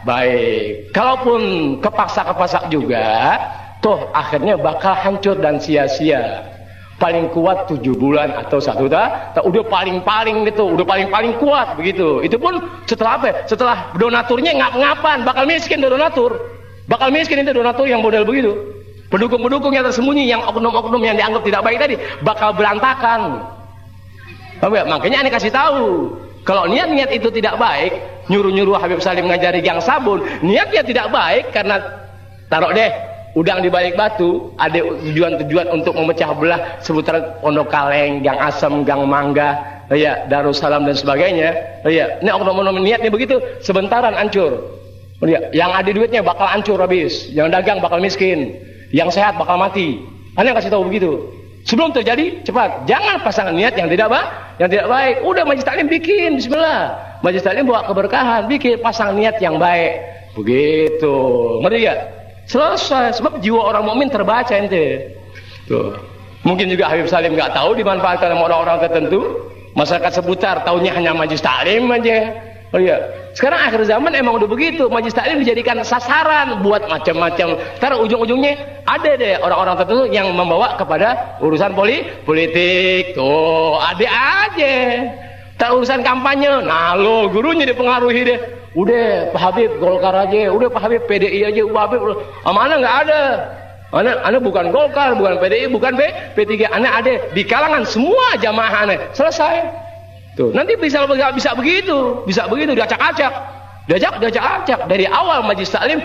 baik. Kalaupun kepaksa juga, toh akhirnya bakal hancur dan sia-sia. Paling kuat 7 bulan atau 1 tahun, udah paling-paling gitu, udah paling-paling kuat begitu. Itu pun setelah apa? Setelah donaturnya ngap-ngapan, bakal miskin donatur. Bakal miskin itu donatur yang model begitu. Pendukung-pendukung yang tersembunyi, yang oknum-oknum yang dianggap tidak baik tadi, bakal berantakan. Makanya aneh kasih tahu. Kalau niat-niat itu tidak baik, nyuruh-nyuruh Habib Salim ngajari Gang Sabun, niatnya tidak baik karena taruh deh udang di balik batu, ada tujuan-tujuan untuk memecah belah seputar Pondok Kaleng, Gang Asam, Gang Mangga, ya, Darussalam dan sebagainya. Ya, ini oknum-oknum niatnya begitu, sebentaran hancur. Ya, yang ada duitnya bakal hancur habis, yang dagang bakal miskin, yang sehat bakal mati. Anda kasih tahu begitu. Sebelum terjadi, cepat. Jangan pasangan niat yang tidak baik. Udah majlis taklim bikin, bismillah. Majlis taklim bawa keberkahan, bikin pasang niat yang baik. Begitu. Ngerti ya? Selesai. Sebab jiwa orang mukmin terbaca ente. Tuh. Mungkin juga Habib Salim nggak tahu dimanfaatkan sama orang-orang tertentu. Masyarakat seputar taunya hanya majelis taklim aja. Oh iya. Sekarang akhir zaman emang udah begitu. Majelis taklim dijadikan sasaran buat macam-macam. Ntar ujung-ujungnya ada deh orang-orang tertentu yang membawa kepada urusan politik. Tuh, ada aja. Ntar urusan kampanye. Nah lo gurunya dipengaruhi deh. Udah Pak Habib Golkar aja. Udah Pak Habib PDI aja. Pak Habib sama Ana nggak ada. Ana bukan Golkar, bukan PDI, bukan P3. Ana ada di kalangan semua jamaah Ana. Selesai. Tuh, nanti bisa begitu diacak-acak. Diacak-acak dari awal majelis taklim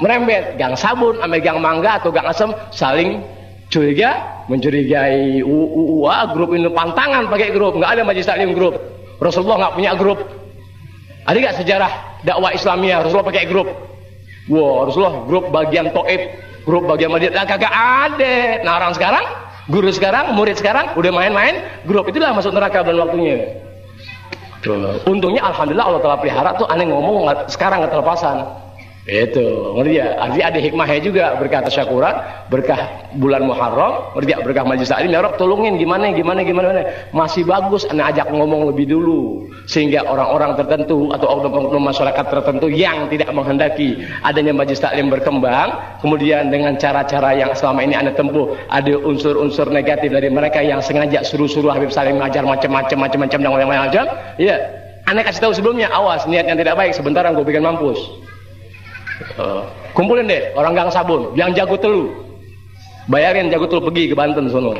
merembet gang sabun sama gang mangga atau gang asem saling mencurigai. Grup ini pantangan pakai grup, nggak ada majelis taklim grup. Rasulullah nggak punya grup. Ada nggak sejarah dakwah Islamiyah Rasulullah pakai grup? Wah, Rasulullah grup bagian Taif, grup bagian Madinah, kagak ada. Nah orang sekarang, guru sekarang, murid sekarang udah main-main grup, itulah masuk neraka dan waktunya. Tuh. Untungnya alhamdulillah Allah telah pelihara tuh aneh ngomong sekarang nggak terlepasan. Itu, ngerti ya? Artinya ada hikmahnya juga, berkah tasyakuran, berkah bulan Muharram, ngerti ya? Berkah majelis taklim, ya Rob tolongin gimana. Masih bagus anda ajak ngomong lebih dulu sehingga orang-orang tertentu atau oknum masyarakat tertentu yang tidak menghendaki adanya majelis taklim berkembang, kemudian dengan cara-cara yang selama ini anda tempuh, ada unsur-unsur negatif dari mereka yang sengaja suruh-suruh Habib Salim ngajar macam-macam dan yang macam, ya, anda kasih tahu sebelumnya, awas niat yang tidak baik, sebentaran gue bikin mampus. Kumpulin deh orang gang sabun yang jago telu, bayarin jago telu pergi ke Banten sono,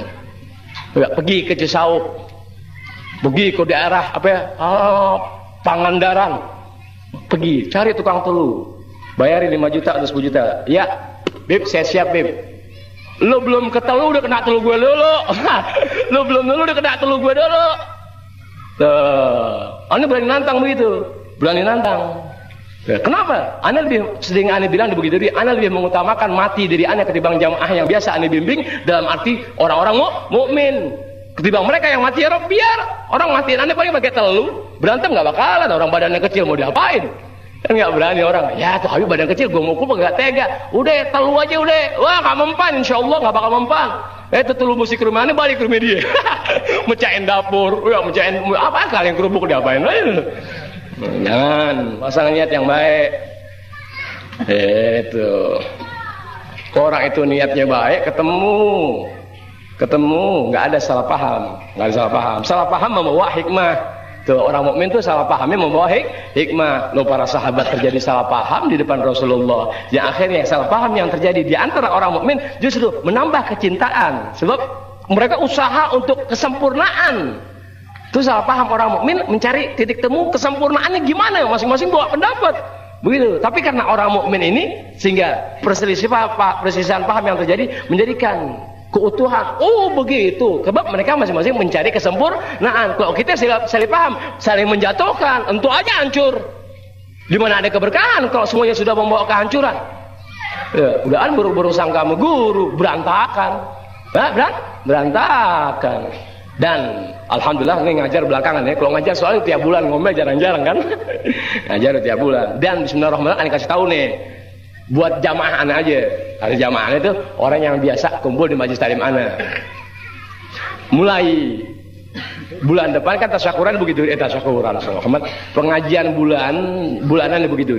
pergi ke Cisauk, pergi ke daerah Pangandaran, pergi cari tukang telu, bayarin 5 juta atau 10 juta. Ya Bib, saya siap Bib. Lo belum ke telu udah kena telu gue dulu. Lo belum dulu udah kena telu gue dulu. Anda berani nantang begitu, berani nantang. Kenapa? Anda lebih sering Anda bilang begitu, Anda lebih mengutamakan mati dari Anda ketimbang jamaah yang biasa Anda bimbing, dalam arti orang-orang mukmin. Ketimbang mereka yang mati, ya Rob, biar orang matiin Anda paling pakai telu, berantem nggak bakalan. Orang badannya kecil mau diapain? Kan nggak berani orang. Ya tuh Habib badan kecil, gue mukul nggak tega. Udah telu aja udah. Wah nggak mempan, insya Allah nggak bakal mempan. Itu telu musik ke rumah Anda, balik ke rumah dia. Mecahin dapur, mecahin apa kalian kerupuk diapain? Jangan, pasang niat yang baik. Itu orang itu niatnya baik, ketemu, nggak ada salah paham, Salah paham membawa hikmah. Tuh orang mukmin tuh salah pahamnya membawa hikmah. Lo para sahabat terjadi salah paham di depan Rasulullah. Yang akhirnya salah paham yang terjadi di antara orang mukmin justru menambah kecintaan. Sebab mereka usaha untuk kesempurnaan. Itu salah paham orang mukmin mencari titik temu kesempurnaannya gimana, masing-masing bawa pendapat begitu. Tapi karena orang mukmin ini sehingga perselisihan paham yang terjadi menjadikan keutuhan. Oh begitu, sebab mereka masing-masing mencari kesempurnaan. Kalau kita saling paham, saling menjatuhkan, tentu aja hancur. Di mana ada keberkahan kalau semuanya sudah membawa kehancuran? Ya, udahan buru-buru sangka sama guru, berantakan. Berantakan. Dan alhamdulillah ini ngajar belakangan ya. Kalau ngajar soalnya tiap bulan ngomel jarang-jarang kan. Ngajar tiap bulan. Dan bismillahirrahmanirrahim ana kasih tahu nih buat jamaah ana aja. Ada jamaah ana itu orang yang biasa kumpul di majelis taklim ana. Mulai bulan depan kan tasyakuran begitu tasyakuran Muhammad. Pengajian bulanan begitu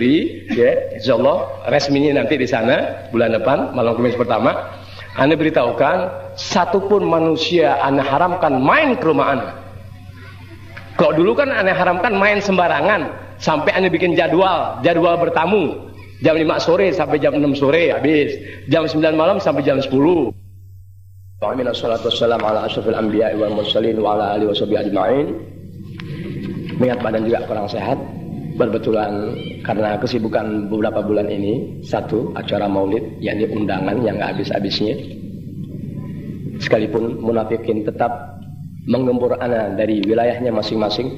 ya. Insyaallah resminya nanti di sana bulan depan malam Kamis pertama. Anda beritahukan satupun manusia Anda haramkan main ke rumah Anda. Kalau dulu kan Anda haramkan main sembarangan sampai Anda bikin jadwal bertamu jam 5 sore sampai jam 6 sore habis, jam 9 malam sampai jam 10. Wassalamualaikum ala asyrafil anbiya'i wal mursalin wa ala alihi washabihi ajma'in. Mengingat badan juga kurang sehat. Berbetulan karena kesibukan beberapa bulan ini, satu acara maulid yakni undangan yang gak habis-habisnya, sekalipun munafikin tetap menggempur ana dari wilayahnya masing-masing,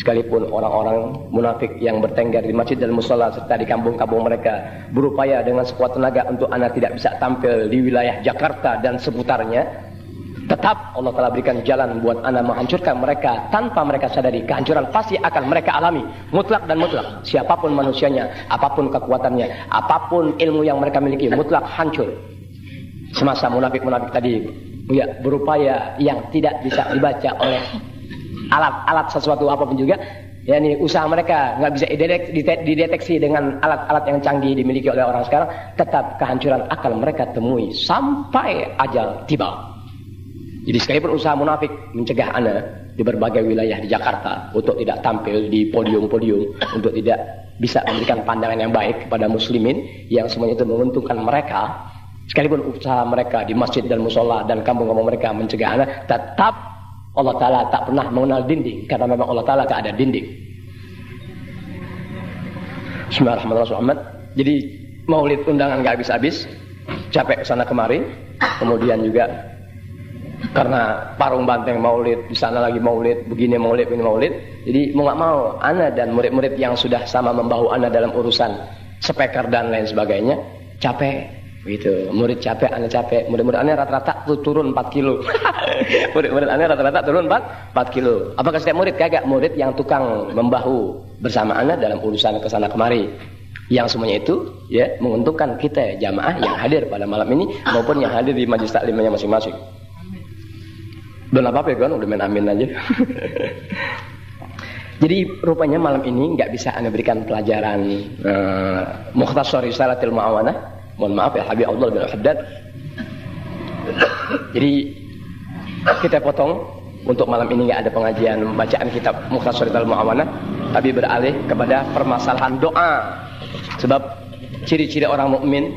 sekalipun orang-orang munafik yang bertengger di masjid dan mushola serta di kampung-kampung mereka berupaya dengan sekuat tenaga untuk ana tidak bisa tampil di wilayah Jakarta dan seputarnya, Tetap Allah telah berikan jalan buat ana menghancurkan mereka tanpa mereka sadari. Kehancuran pasti akan mereka alami, mutlak dan mutlak. Siapapun manusianya, apapun kekuatannya, apapun ilmu yang mereka miliki, mutlak hancur. Semasa munafik-munafik tadi ya, berupaya yang tidak bisa dibaca oleh alat-alat sesuatu apapun juga, yakni usaha mereka nggak bisa dideteksi dengan alat-alat yang canggih dimiliki oleh orang sekarang, tetap kehancuran akan mereka temui sampai ajal tiba. Jadi sekalipun usaha munafik mencegah ana di berbagai wilayah di Jakarta untuk tidak tampil di podium-podium, untuk tidak bisa memberikan pandangan yang baik kepada muslimin yang semuanya itu menguntungkan mereka, sekalipun usaha mereka di masjid dan musola dan kampung-kampung mereka mencegah ana, tetap Allah Ta'ala tak pernah mengenal dinding, karena memang Allah Ta'ala tak ada dinding. Bismillahirrahmanirrahim. Jadi maulid undangan gak habis-habis, capek kesana kemari, kemudian juga karena parung banteng maulid, di sana lagi maulid, begini maulid, ini maulid. Jadi mau gak mau, ana dan murid-murid yang sudah sama membahu ana dalam urusan speaker dan lain sebagainya, capek. Gitu. Murid capek, ana capek. Murid-murid ana rata-rata turun 4 kilo. Murid-murid ana rata-rata turun 4 kilo. Apakah setiap murid? Kagak. Murid yang tukang membahu bersama ana dalam urusan kesana kemari. Yang semuanya itu ya menguntungkan kita jamaah yang hadir pada malam ini maupun yang hadir di majelis taklimnya masing-masing. Belum apa-apa ya kan, udah main amin aja. Jadi rupanya malam ini nggak bisa ana berikan pelajaran Mukhtasar Risalatil Mu'awanah. Mohon maaf ya Habib Abdullah bin Haddad. Jadi kita potong untuk malam ini nggak ada pengajian bacaan kitab Mukhtasar Risalatil Mu'awanah, tapi beralih kepada permasalahan doa. Sebab ciri-ciri orang mukmin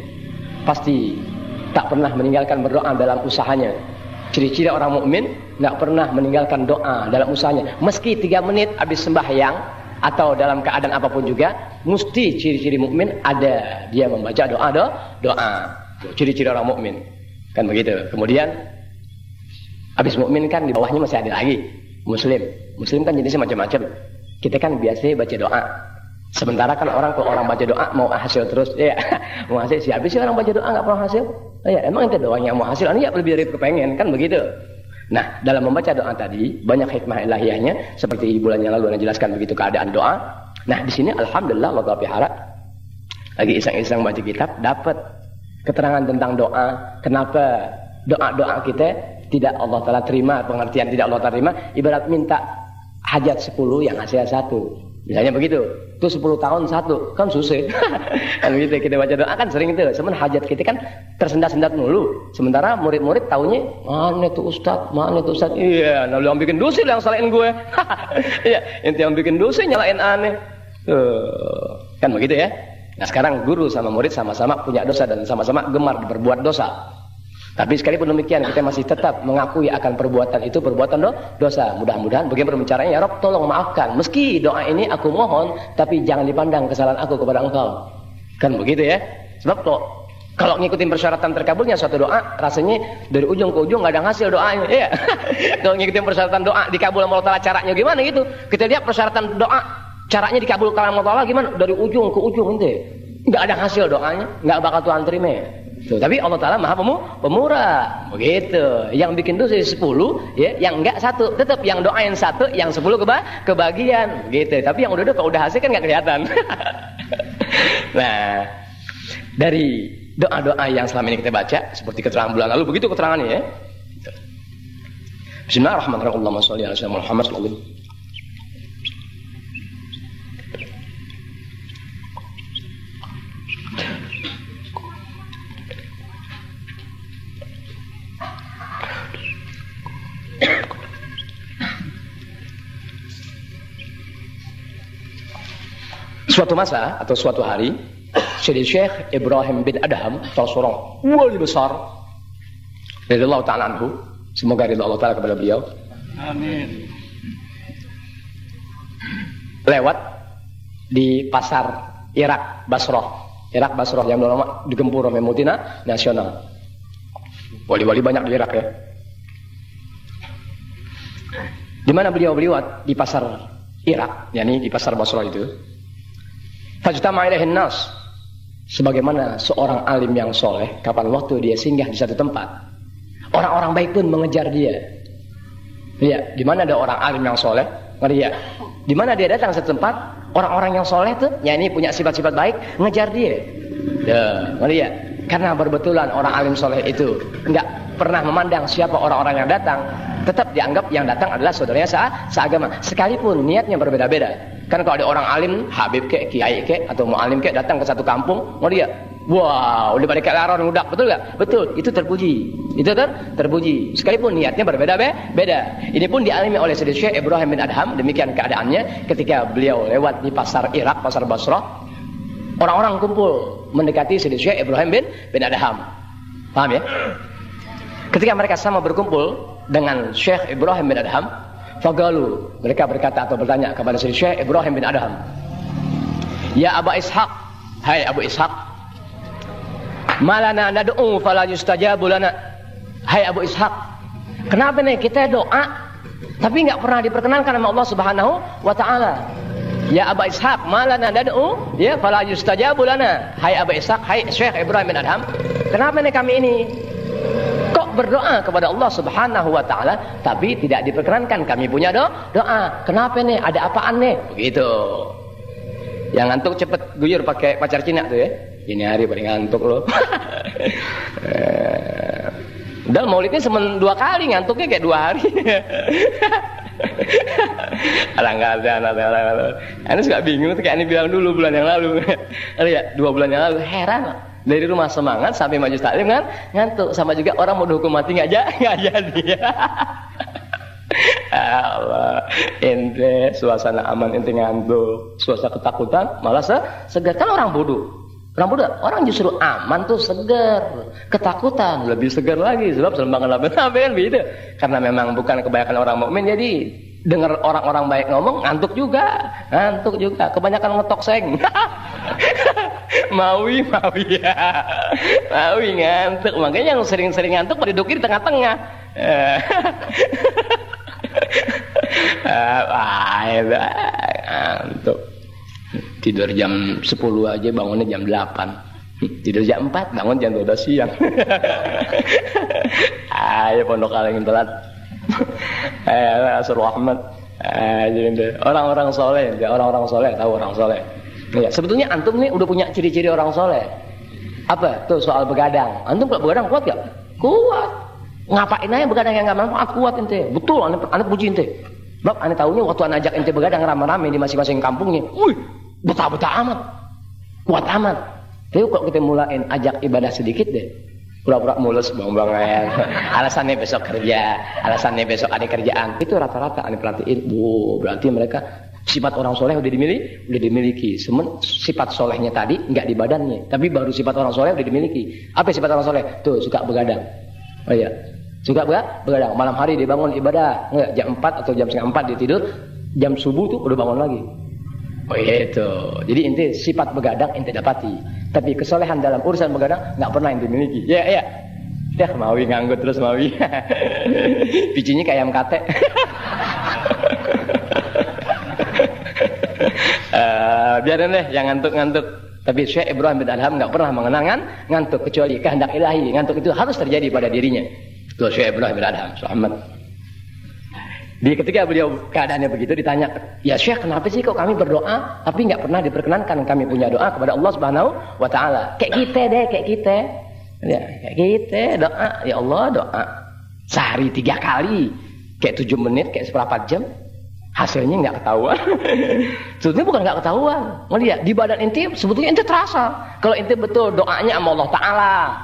pasti tak pernah meninggalkan berdoa dalam usahanya. Ciri-ciri orang mukmin nggak pernah meninggalkan doa dalam usahanya. Meski 3 menit habis sembahyang atau dalam keadaan apapun juga, mesti ciri-ciri mukmin ada dia membaca doa. Ciri-ciri orang mukmin kan begitu. Kemudian habis mukmin kan di bawahnya masih ada lagi muslim kan jenisnya macam-macam. Kita kan biasa baca doa. Sementara kan kalau orang baca doa mau hasil terus ya. Mau hasil siapa sih orang baca doa nggak pernah hasil? Ya emang itu doanya mau hasil, ini ya lebih dari kepengen kan begitu. Nah, dalam membaca doa tadi banyak hikmah ilahiyahnya, seperti bulan yang lalu Anda jelaskan begitu keadaan doa. Nah, di sini alhamdulillah Allah Ta'ala pihara lagi iseng-iseng baca kitab dapat keterangan tentang doa. Kenapa doa-doa kita tidak Allah Ta'ala terima, pengertian tidak Allah Ta'ala terima, ibarat minta hajat 10 yang hasilnya 1. Misalnya begitu, itu 10 tahun 1, kan susah. Kan begitu, kita baca doa kan sering itu. Sementara hajat kita kan tersendat-sendat mulu. Sementara murid-murid taunya, mana itu Ustaz, mana itu Ustaz. Iya, nah lu yang bikin dosa, lu yang salahin gue. Iya, ente yang bikin dosa nyalain aneh. Kan begitu ya. Nah sekarang guru sama murid sama-sama punya dosa dan sama-sama gemar berbuat dosa. Tapi sekalipun demikian kita masih tetap mengakui akan perbuatan itu perbuatan dosa. Mudah-mudahan bagaimana caranya, ya Rob tolong maafkan. Meski doa ini aku mohon, tapi jangan dipandang kesalahan aku kepada engkau. Kan begitu ya. Sebab kalau ngikutin persyaratan terkabulnya suatu doa, rasanya dari ujung ke ujung nggak ada hasil doanya. Iya. Kalau ngikutin persyaratan doa dikabul sama Allah Ta'ala, caranya gimana gitu? Kita lihat persyaratan doa caranya dikabul sama Allah Ta'ala gimana? Dari ujung ke ujung ente. Nggak ada hasil doanya, nggak bakal Tuhan terima. Tuh, tapi Allah Ta'ala maha pemurah. Begitu. Yang bikin dosa 10 ya, yang enggak 1. Tetap yang doain 1, yang 10 kebagian gitu. Tapi yang udah kalau udah hasil kan enggak kelihatan. Nah, dari doa-doa yang selama ini kita baca seperti keterangan bulan lalu begitu keterangannya ya. Bismillahirrahmanirrahim. Allahumma shalli ala sayyidina Muhammad sallallahu alaihi wasallam. Suatu masa atau suatu hari, Syekh Ibrahim bin Adham, salah seorang wali besar, radhiyallahu ta'ala anhu, semoga ridha Allah Ta'ala kepada beliau. Amin. Lewat di pasar Irak Basrah yang lama digempur oleh multinasional. Wali-wali banyak di Irak ya. Di mana beliau lewat di pasar Irak, yakni di pasar Basrah itu. Fajtama ilaihin nas, sebagaimana seorang alim yang soleh kapan waktu dia singgah di satu tempat Orang-orang baik pun mengejar dia. Iya, di mana ada orang alim yang soleh, ngerti ya? Di mana dia datang setempat, orang-orang yang soleh tuh, ya ini punya sifat-sifat baik, ngejar dia. Ya, ngerti ya? Karena berbetulan orang alim soleh itu nggak pernah memandang siapa orang-orang yang datang, tetap dianggap yang datang adalah saudaranya seagama, sekalipun niatnya berbeda-beda. Kan kalau ada orang alim, habib kek, kiai kek, atau mu'alim kek datang ke satu kampung, ngerti ya? Wow, udah pada kayak laron udah, betul gak? Betul, itu terpuji. Itu terpuji. Sekalipun niatnya berbeda-beda. Ini pun dialami oleh Syekh Ibrahim bin Adham. Demikian keadaannya ketika beliau lewat di pasar Irak, pasar Basrah. Orang-orang kumpul mendekati Syekh Ibrahim bin Adham. Paham ya? Ketika mereka sama berkumpul dengan Syekh Ibrahim bin Adham, fagalu, mereka berkata atau bertanya kepada Syekh Ibrahim bin Adham, "Ya Aba Ishaq, hai Abu Ishaq, malana nad'u fala yustajabu lana." Hai Abu Ishaq, kenapa nih kita doa tapi enggak pernah diperkenankan sama Allah Subhanahu wa taala? Ya Abu Ishaq, malana nad'u ya fala yustajabu lana. Hai Abu Ishaq, hai Syekh Ibrahim bin Adham, kenapa nih kami ini kok berdoa kepada Allah Subhanahu wa taala tapi tidak diperkenankan? Kami punya doa. Kenapa nih? Ada apaan nih? Begitu. Yang ngantuk cepet guyur pakai pacar Cina tuh ya. Ini hari paling ngantuk loh. Udah maulidnya semen 2 kali, ngantuknya kayak 2 hari. Anda suka bingung tuh, kayak Anda bilang dulu bulan yang lalu. Ya, 2 bulan yang lalu heran. Dari rumah semangat sampai majelis taklim kan ngantuk. Sama juga orang mau dihukum mati nggak jadi. Allah, ente suasana aman ente ngantuk, suasana ketakutan malah segar. Kan orang bodoh. Orang justru aman tuh segar, ketakutan lebih segar lagi sebab selembangan labe-labe kan begitu. Karena memang bukan kebanyakan orang mukmin, jadi dengar orang-orang baik ngomong ngantuk juga. Kebanyakan ngetok seng. Mawi ya. Mawi ngantuk, makanya yang sering-sering ngantuk pada duduk di tengah-tengah. Ngantuk. Tidur jam 10 aja, bangunnya jam 8. Tidur jam 4, bangun jam 12 siang. Ayo pondok kaleng telat. Suruh Ahmad. Orang-orang soleh tahu orang soleh. Ya, sebetulnya antum nih udah punya ciri-ciri orang soleh. Apa? Tuh soal begadang. Antum kalau begadang kuat gak? Kuat. Ngapain aja begadang yang gak manfaat, kuat ente. Betul, ane puji ente. Sebab ane tahunya waktu ane ajak ente begadang rame-rame di masing-masing kampungnya. Wih, betah-betah amat. Kuat amat. Tapi kalau kita mulain ajak ibadah sedikit deh. Pura-pura mulus bang-bang ya. Alasannya besok kerja, alasannya besok ada kerjaan. Itu rata-rata ane perhatiin. Berarti mereka sifat orang soleh udah dimiliki. Sifat solehnya tadi nggak di badannya, tapi baru sifat orang soleh udah dimiliki. Apa sifat orang soleh? Tuh suka begadang. Oh iya, suka begadang. Malam hari dia bangun ibadah, nggak jam 4 atau jam setengah 4 dia tidur, jam subuh tuh udah bangun lagi. Oh iya itu. Jadi ente sifat begadang ente dapati, tapi kesolehan dalam urusan begadang nggak pernah ente miliki. Ya. Dah mawi nganggut terus mawi. Bijinya kayak ayam kate. Biarin deh yang ngantuk-ngantuk. Tapi Syekh Ibrahim bin Adham nggak pernah mengenang ngantuk kecuali kehendak ilahi. Ngantuk itu harus terjadi pada dirinya. Itu Syekh Ibrahim bin Adham, Muhammad. Di ketika beliau keadaannya begitu ditanya, ya Syekh kenapa sih kok kami berdoa tapi nggak pernah diperkenankan kami punya doa kepada Allah Subhanahu wa taala? Kayak kita. Ya, kayak kita doa, ya Allah doa sehari 3 kali, kayak 7 menit, kayak seperempat jam. Hasilnya nggak ketahuan. Sebetulnya bukan nggak ketahuan. Ngelihat di badan inti sebetulnya inti terasa. Kalau inti betul doanya sama Allah Taala.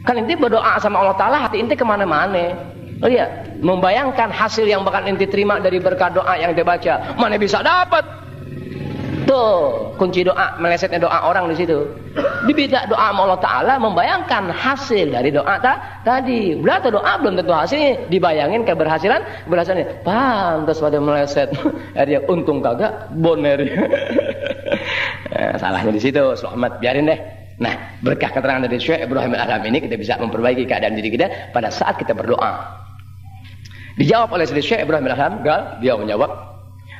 Kan inti berdoa sama Allah Taala, hati inti kemana-mana. Lihat, membayangkan hasil yang bakal inti terima dari berkat doa yang dia baca. Mana bisa dapat? Tuh kunci doa, melesetnya doa orang di situ. Dibidak doa sama Allah Taala, membayangkan hasil dari doa tadi. Berarti doa belum tentu hasilnya, dibayangin keberhasilannya. Pantas pada meleset. Dia untung kagak boner. Salahnya di situ, selamat biarin deh. Nah, berkah keterangan dari Syekh Ibrahim bin Adham ini kita bisa memperbaiki keadaan diri kita pada saat kita berdoa. Dijawab oleh Syekh Ibrahim bin Adham, dia menjawab,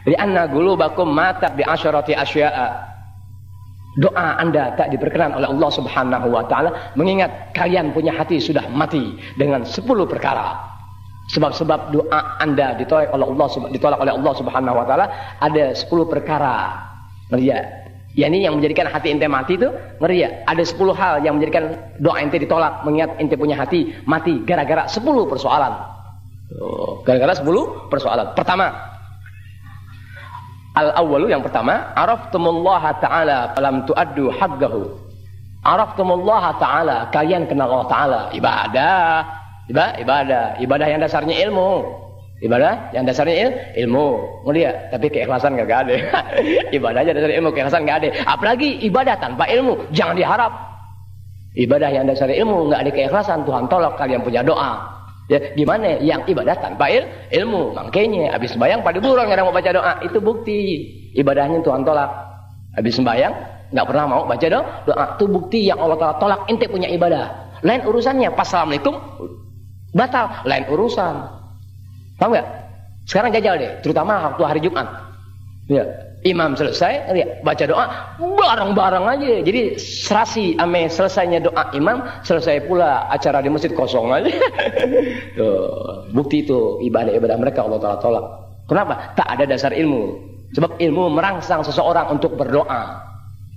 li'anna qulubakum matat bi asyrati asya'a. doa Anda tak diperkenan oleh Allah Subhanahu wa taala, mengingat kalian punya hati sudah mati dengan 10 perkara. Sebab doa Anda ditolak oleh Allah Subhanahu wa taala ada 10 perkara. Ngerti ya? Yani yang menjadikan hati ente mati itu, ngerti ya? Ada 10 hal yang menjadikan doa ente ditolak, mengingat ente punya hati mati gara-gara 10 persoalan. Gara-gara 10 persoalan. Pertama, al-awwalu, yang pertama, araftumullaha ta'ala falam tuaddu haqqahu. Araftumullaha ta'ala, kalian kenal Allah Ta'ala. Ibadah yang dasarnya ilmu. Ibadah yang dasarnya ilmu. Ngerti, tapi keikhlasan gak ada. Ibadah aja dasarnya ilmu, keikhlasan gak ada. Apalagi ibadah tanpa ilmu, jangan diharap. Ibadah yang dasarnya ilmu, gak ada keikhlasan, Tuhan tolak kalian punya doa. Ya, gimana yang ibadah tanpa ilmu? Makanya habis sembahyang pada buron kadang mau baca doa, itu bukti ibadahnya Tuhan tolak. Habis sembahyang nggak pernah mau baca doa, itu bukti yang Allah Ta'ala tolak ente punya ibadah. Lain urusannya, pas assalamualaikum batal, lain urusan. Paham nggak? Sekarang jajal deh, terutama waktu hari Jumat. Ya, imam selesai, baca doa bareng-bareng aja. Jadi serasi ame selesainya doa imam, selesai pula acara di masjid kosong aja. Tuh, bukti itu ibadah-ibadah mereka Allah Ta'ala tolak. Kenapa? Tak ada dasar ilmu. Sebab ilmu merangsang seseorang untuk berdoa.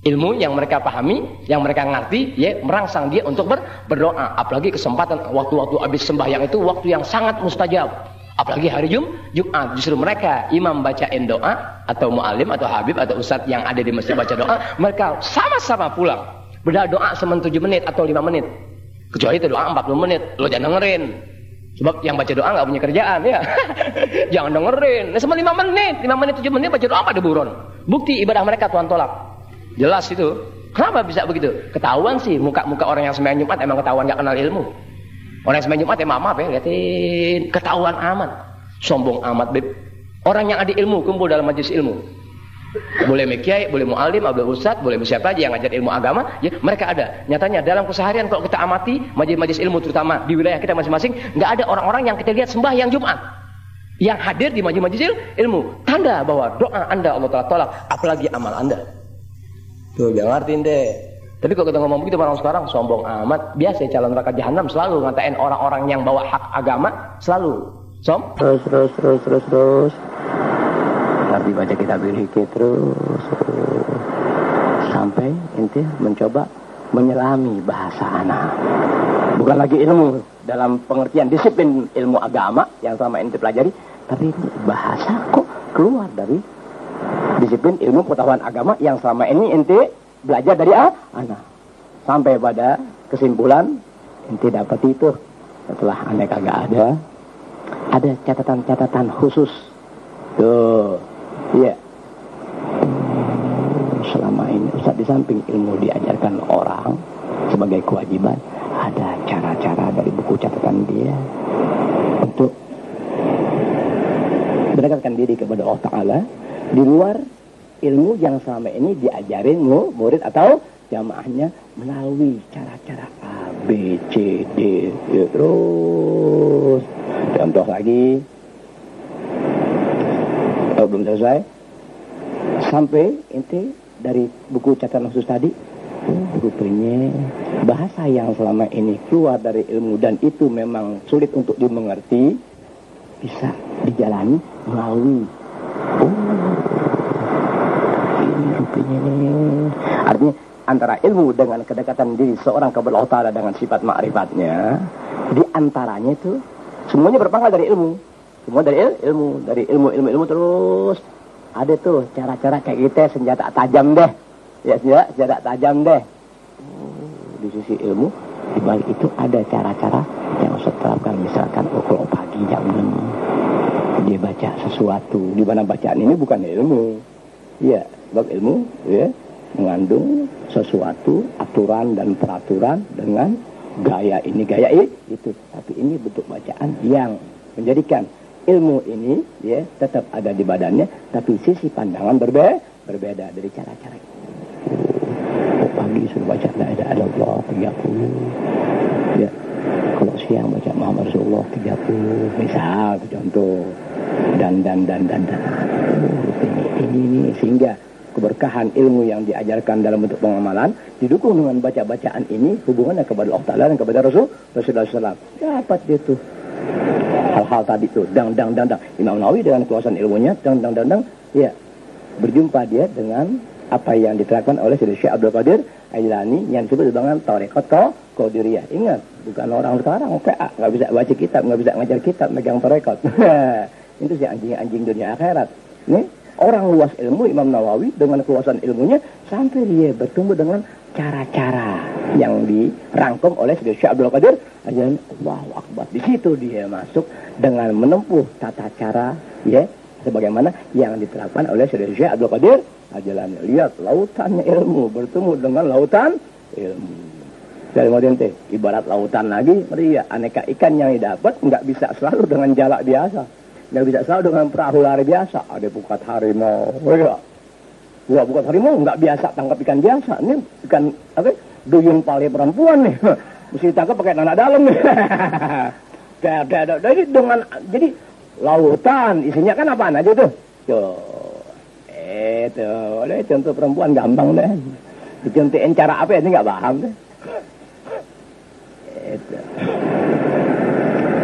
Ilmu yang mereka pahami, yang mereka ngerti, ya merangsang dia untuk berdoa. Apalagi kesempatan waktu-waktu habis sembahyang itu waktu yang sangat mustajab. Apalagi hari Jumat, justru mereka imam bacain doa, atau mu'alim, atau habib, atau ustadz yang ada di masjid baca doa, mereka sama-sama pulang. Beda doa cuma 7 menit atau 5 menit. Kecuali itu doa 40 menit, lo jangan dengerin. Sebab yang baca doa nggak punya kerjaan ya. Jangan dengerin. Nah, cuma 5 menit, 7 menit baca doa pada buron. Bukti ibadah mereka Tuhan tolak. Jelas itu. Kenapa bisa begitu? Ketahuan sih muka-muka orang yang sembahyang Jumat emang ketahuan nggak kenal ilmu. Orang yang sembahyang Jumat ya maaf ya, liatin, ketahuan amat, sombong amat beb. Orang yang ada ilmu kumpul dalam majelis ilmu. Boleh mekiai, boleh mu'alim, boleh ustadz, boleh siapa aja yang ngajar ilmu agama, ya mereka ada. Nyatanya dalam keseharian kalau kita amati majelis-majelis ilmu terutama di wilayah kita masing-masing, nggak ada orang-orang yang kita lihat sembahyang Jumat yang hadir di majelis ilmu. Tanda bahwa doa Anda Allah Ta'ala tolak, apalagi amal Anda. Tuh jangan ngertiin deh. Tapi kalau kita ngomong begitu orang sekarang sombong amat, biasa calon neraka jahanam selalu ngatain orang-orang yang bawa hak agama, selalu terus nanti baca kitab fikih terus sampai ente mencoba menyelami bahasa anak. Bukan lagi ilmu dalam pengertian disiplin ilmu agama yang selama ente pelajari, tapi bahasa kok keluar dari disiplin ilmu pengetahuan agama yang selama ini ente belajar dari anak. Sampai pada kesimpulan ente dapat itu setelah anda kagak ada catatan-catatan khusus. Tuh, iya. Selama ini Ustaz di samping ilmu diajarkan orang sebagai kewajiban, ada cara-cara dari buku catatan dia untuk mendekatkan diri kepada Allah Ta'ala di luar ilmu yang selama ini diajarin murid atau jamaahnya melalui cara-cara A, B, C, D, ya, terus. Contoh lagi, belum selesai, sampai ente dari buku catatan khusus tadi, rupanya bahasa yang selama ini keluar dari ilmu dan itu memang sulit untuk dimengerti, bisa dijalani melalui artinya antara ilmu dengan kedekatan diri seorang kepada Allah Ta'ala dengan sifat ma'rifatnya, di antaranya itu semuanya berpangkal dari ilmu. Semua dari ilmu terus ada tuh cara-cara kayak kita senjata tajam deh. Ya, senjata tajam deh. Di sisi ilmu di balik itu ada cara-cara yang Ustaz terapkan. Misalkan kalau pagi jam 6 dia baca sesuatu, di mana bacaan ini bukan ilmu. Ya, sebab ilmu ya mengandung sesuatu aturan dan peraturan dengan gaya ini gaya itu. Tapi ini bentuk bacaan yang menjadikan ilmu ini ya tetap ada di badannya, tapi sisi pandangan berbeda dari cara-cara itu. Pagi suruh baca la ilaha illallah 30. Ya. Kalau siang baca Muhammad Rasulullah 30 misal contoh dan ini sehingga keberkahan ilmu yang diajarkan dalam bentuk pengamalan, didukung dengan baca-bacaan ini, hubungannya kepada Allah Ta'ala dan kepada Rasulullah SAW. Dapat dia tuh hal-hal tadi tuh, dang. Imam Nawawi dengan kuasaan ilmunya, dang, ya, berjumpa dia dengan apa yang diterapkan oleh Syekh Abdul Qadir Ailani yang disebut dengan tarekat Qadiriyah. Ingat, bukan orang sekarang PA, nggak bisa baca kitab, nggak bisa ngajar kitab, megang tarekat. Itu si anjing-anjing dunia akhirat. Nih, orang luas ilmu Imam Nawawi dengan kuasaan ilmunya sampai dia bertumbuh dengan cara-cara yang dirangkum oleh Syekh Abdul Qadir Ailani. Allahu Akbar. Di situ dia masuk dengan menempuh tata cara, ya, sebagaimana yang diterapkan oleh Syekh Abdul Qadir Ailani. Lihat lautannya ilmu bertemu dengan lautan ilmu. Dari modern teh, ibarat lautan lagi, ya, aneka ikan yang didapat nggak bisa selalu dengan jalak biasa, nggak bisa selalu dengan perahu lari biasa. Ada pukat harimau, ya, pukat harimau nggak biasa tangkap ikan biasa. Ini ikan apa? Duyung pale perempuan nih, mesti ditangkap pakai anak dalam nih. Jadi lautan isinya kan apaan aja tuh? Oleh contoh perempuan gampang deh. Dicontohin cara apa ya, ini nggak paham deh.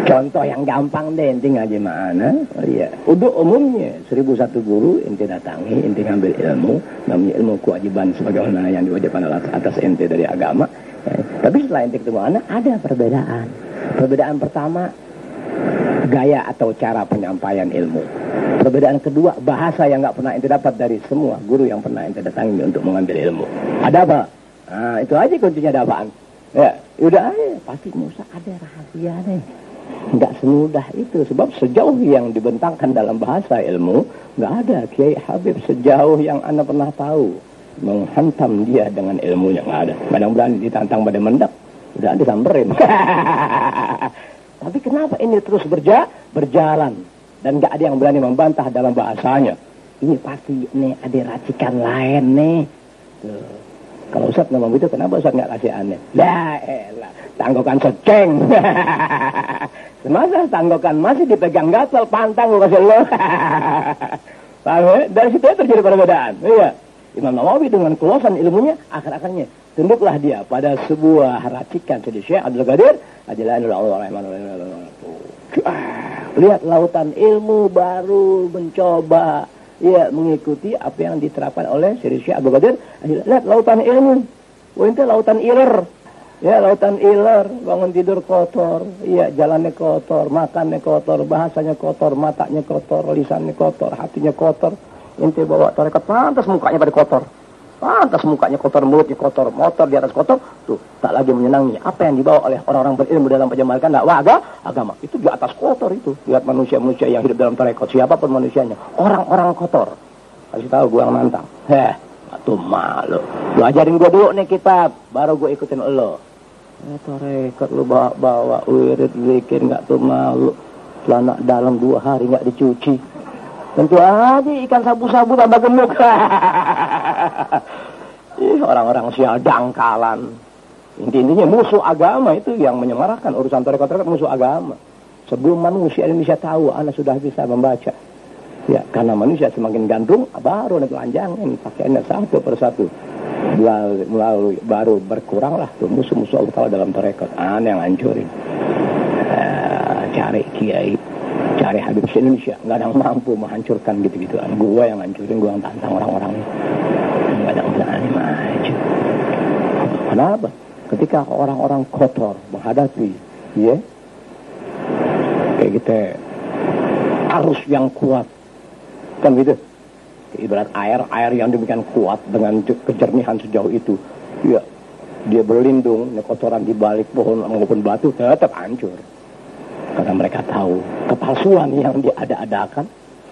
Contoh yang gampang deh, ente ngaji mana? Oh iya. Untuk umumnya 1001 guru ente datangi, ente ngambil ilmu, namanya ilmu kewajiban sebagaimana yang diwajibkan atas ente dari agama. Tapi setelah ente ketemu anak, ada perbedaan. Perbedaan pertama, gaya atau cara penyampaian ilmu. Perbedaan kedua, bahasa yang nggak pernah ente dapat dari semua guru yang pernah ente datangi untuk mengambil ilmu. Ada apa? Nah, itu aja kuncinya, ada apaan? Ya, udah aja, pasti Musa ada rahasia nih. Nggak semudah itu, sebab sejauh yang dibentangkan dalam bahasa ilmu, nggak ada Kiai Habib sejauh yang Anda pernah tahu menghantam dia dengan ilmunya, nggak ada. Kadang berani ditantang pada mendak, udah disamperin. Tapi kenapa ini terus berjalan dan nggak ada yang berani membantah dalam bahasanya? Ini pasti nih ada racikan lain nih. Tuh. Kalau Ustaz ngomong gitu, kenapa Ustaz nggak kasih aneh? Lah, tanggokan seceng. Semasa tanggokan masih dipegang gatal, pantang gue kasih lo. Dari situ terjadi perbedaan. Iya. Imam Nawawi dengan keluasan ilmunya, akhir-akhirnya tunduklah dia pada sebuah racikan Syekh Abdul Qadir Ailani. Lihat lautan ilmu baru mencoba, ya, mengikuti apa yang diterapkan oleh Syekh Abdul Qadir. Lihat lautan ilmu. Itu lautan iler. Ya, lautan iler, bangun tidur kotor, iya, jalannya kotor, makannya kotor, bahasanya kotor, matanya kotor, lisannya kotor, hatinya kotor. Ente bawa tarekat, pantas mukanya pada kotor. Pantas mukanya kotor, mulutnya kotor, motor di atas kotor. Tuh, tak lagi menyenangi. Apa yang dibawa oleh orang-orang berilmu dalam penjamalkan dakwah agama. Itu di atas kotor itu. Lihat manusia-manusia yang hidup dalam tarekat, siapapun manusianya. Orang-orang kotor. Kasih tahu gua yang nantang. Tuh malu. Lu ajarin gua dulu nih kitab, baru gua ikutin lo. Tarekat lu bawa wirid zikir, nggak tuh malu. Celana dalam 2 hari nggak dicuci. Tentu aja ikan sabu-sabu tambah gemuk. Orang-orang sia dangkalan. Intinya musuh agama itu yang menyemarakan urusan tarekat musuh agama. Sebelum manusia Indonesia tahu, anak sudah bisa membaca. Ya, karena manusia semakin gandrung, baru telanjangin pakaiannya satu persatu. Melalui baru berkuranglah tuh musuh-musuh Allah Ta'ala dalam tarekat. Aneh yang hancurin. Cari kiai, cari Habib Indonesia, nggak ada yang mampu menghancurkan gitu-gituan. Gua yang hancurin, gua yang tantang orang-orang. Nggak ada yang berani maju. Kenapa? Ketika orang-orang kotor menghadapi, ya, kayak gitu, arus yang kuat, kan gitu. Ibarat air yang demikian kuat dengan kejernihan sejauh itu, ya, dia berlindung, kotoran di balik pohon maupun batu tetap hancur. Karena mereka tahu kepalsuan yang diada-adakan,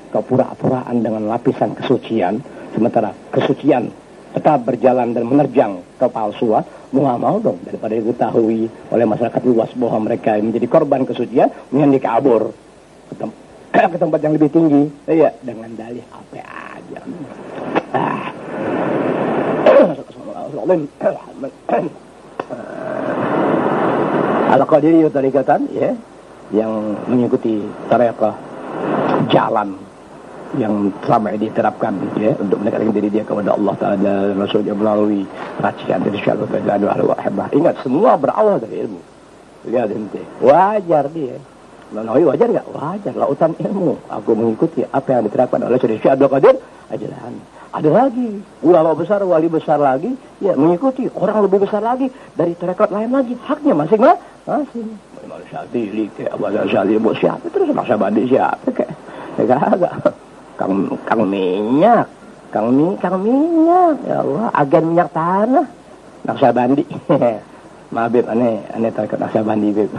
kepura-puraan dengan lapisan kesucian, sementara kesucian tetap berjalan dan menerjang kepalsuan, mau dong daripada diketahui oleh masyarakat luas bahwa mereka menjadi korban kesucian, mending dikabur ke tempat yang lebih tinggi, iya, dengan dalih apa aja. Al-Qadiriyah tarikatan, ya, yang mengikuti tarekat jalan, yang selama ini diterapkan ya untuk mendekatkan diri dia kepada Allah Ta'ala dan Rasulnya melalui racikan dari syarul fadlanu al-wahibah. Ingat, semua berawal dari ilmu. Lihat ente, wajar dia. Menawi wajar nggak? Wajar, lautan ilmu. Aku mengikuti apa yang diterapkan oleh Syekh Abdul Qadir Al-Jilani. Ada lagi, ulama besar, wali besar lagi, ya mengikuti orang lebih besar lagi dari tarekat lain lagi. Haknya masing-masing. Imam Syadzili, Abu Ghazali, siapa terus Naqsyabandi siapa kayak? Agak. Kang minyak, kang minyak, ya Allah, agen minyak tanah, Naqsyabandi. Maaf Beb, aneh tarekat Naqsyabandi Beb.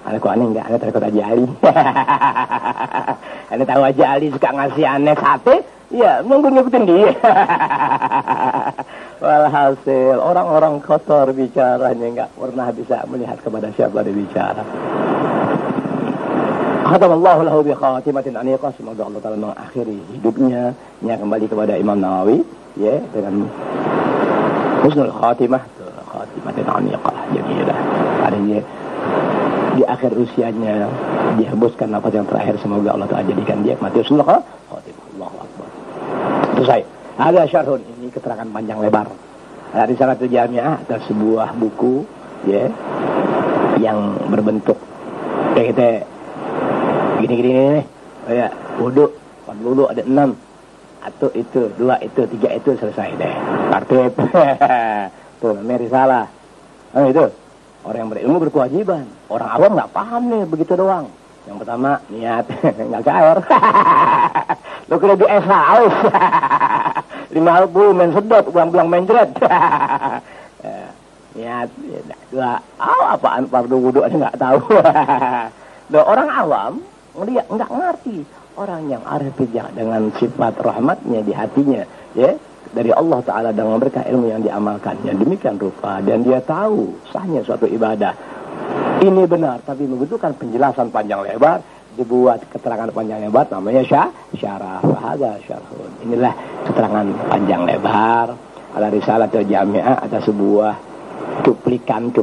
Aneh kok aneh enggak, aneh tarekat Haji Ali. Aneh tahu Haji Ali suka ngasih aneh sate, ya nunggu ngikutin dia. Walhasil orang-orang kotor bicaranya enggak pernah bisa melihat kepada siapa dia bicara. Khatamallahu lahu bi khatimatin aniqah. Semoga Allah Ta'ala mengakhiri hidupnya kembali kepada Imam Nawawi ya dengan husnul khatimah, khatimatin aniqah. Jadilah artinya di akhir usianya dihembuskan nafas yang terakhir, semoga Allah Ta'ala jadikan dia mati husnul khatimah. Allahu akbar. Selesai. Ada syarhun, ini keterangan panjang lebar. Ada Risalatul Jami'ah, ada sebuah buku ya yang berbentuk kayak gini nih, ya wudu, wudu ada 6, atau itu 2 itu 3 itu selesai deh, tertib. Tuh namanya risalah. Nah itu orang yang berilmu berkewajiban. Orang awam nggak paham nih begitu doang. Yang pertama niat, nggak cair. Lo kira di esa aus. 50 main sedot, uang-uang main jeret. Niat, dua, apaan fardu wudu aja nggak tahu. Loh, orang awam dia nggak ngerti. Orang yang arif bijak dengan sifat rahmatnya di hatinya ya dari Allah Ta'ala dengan berkah ilmu yang diamalkannya demikian rupa, dan dia tahu sahnya suatu ibadah ini benar, tapi membutuhkan penjelasan panjang lebar, dibuat keterangan panjang lebar, namanya syarah. Fahada syarhun, inilah keterangan panjang lebar ala Risalatul Jami'ah. Ada sebuah cuplikan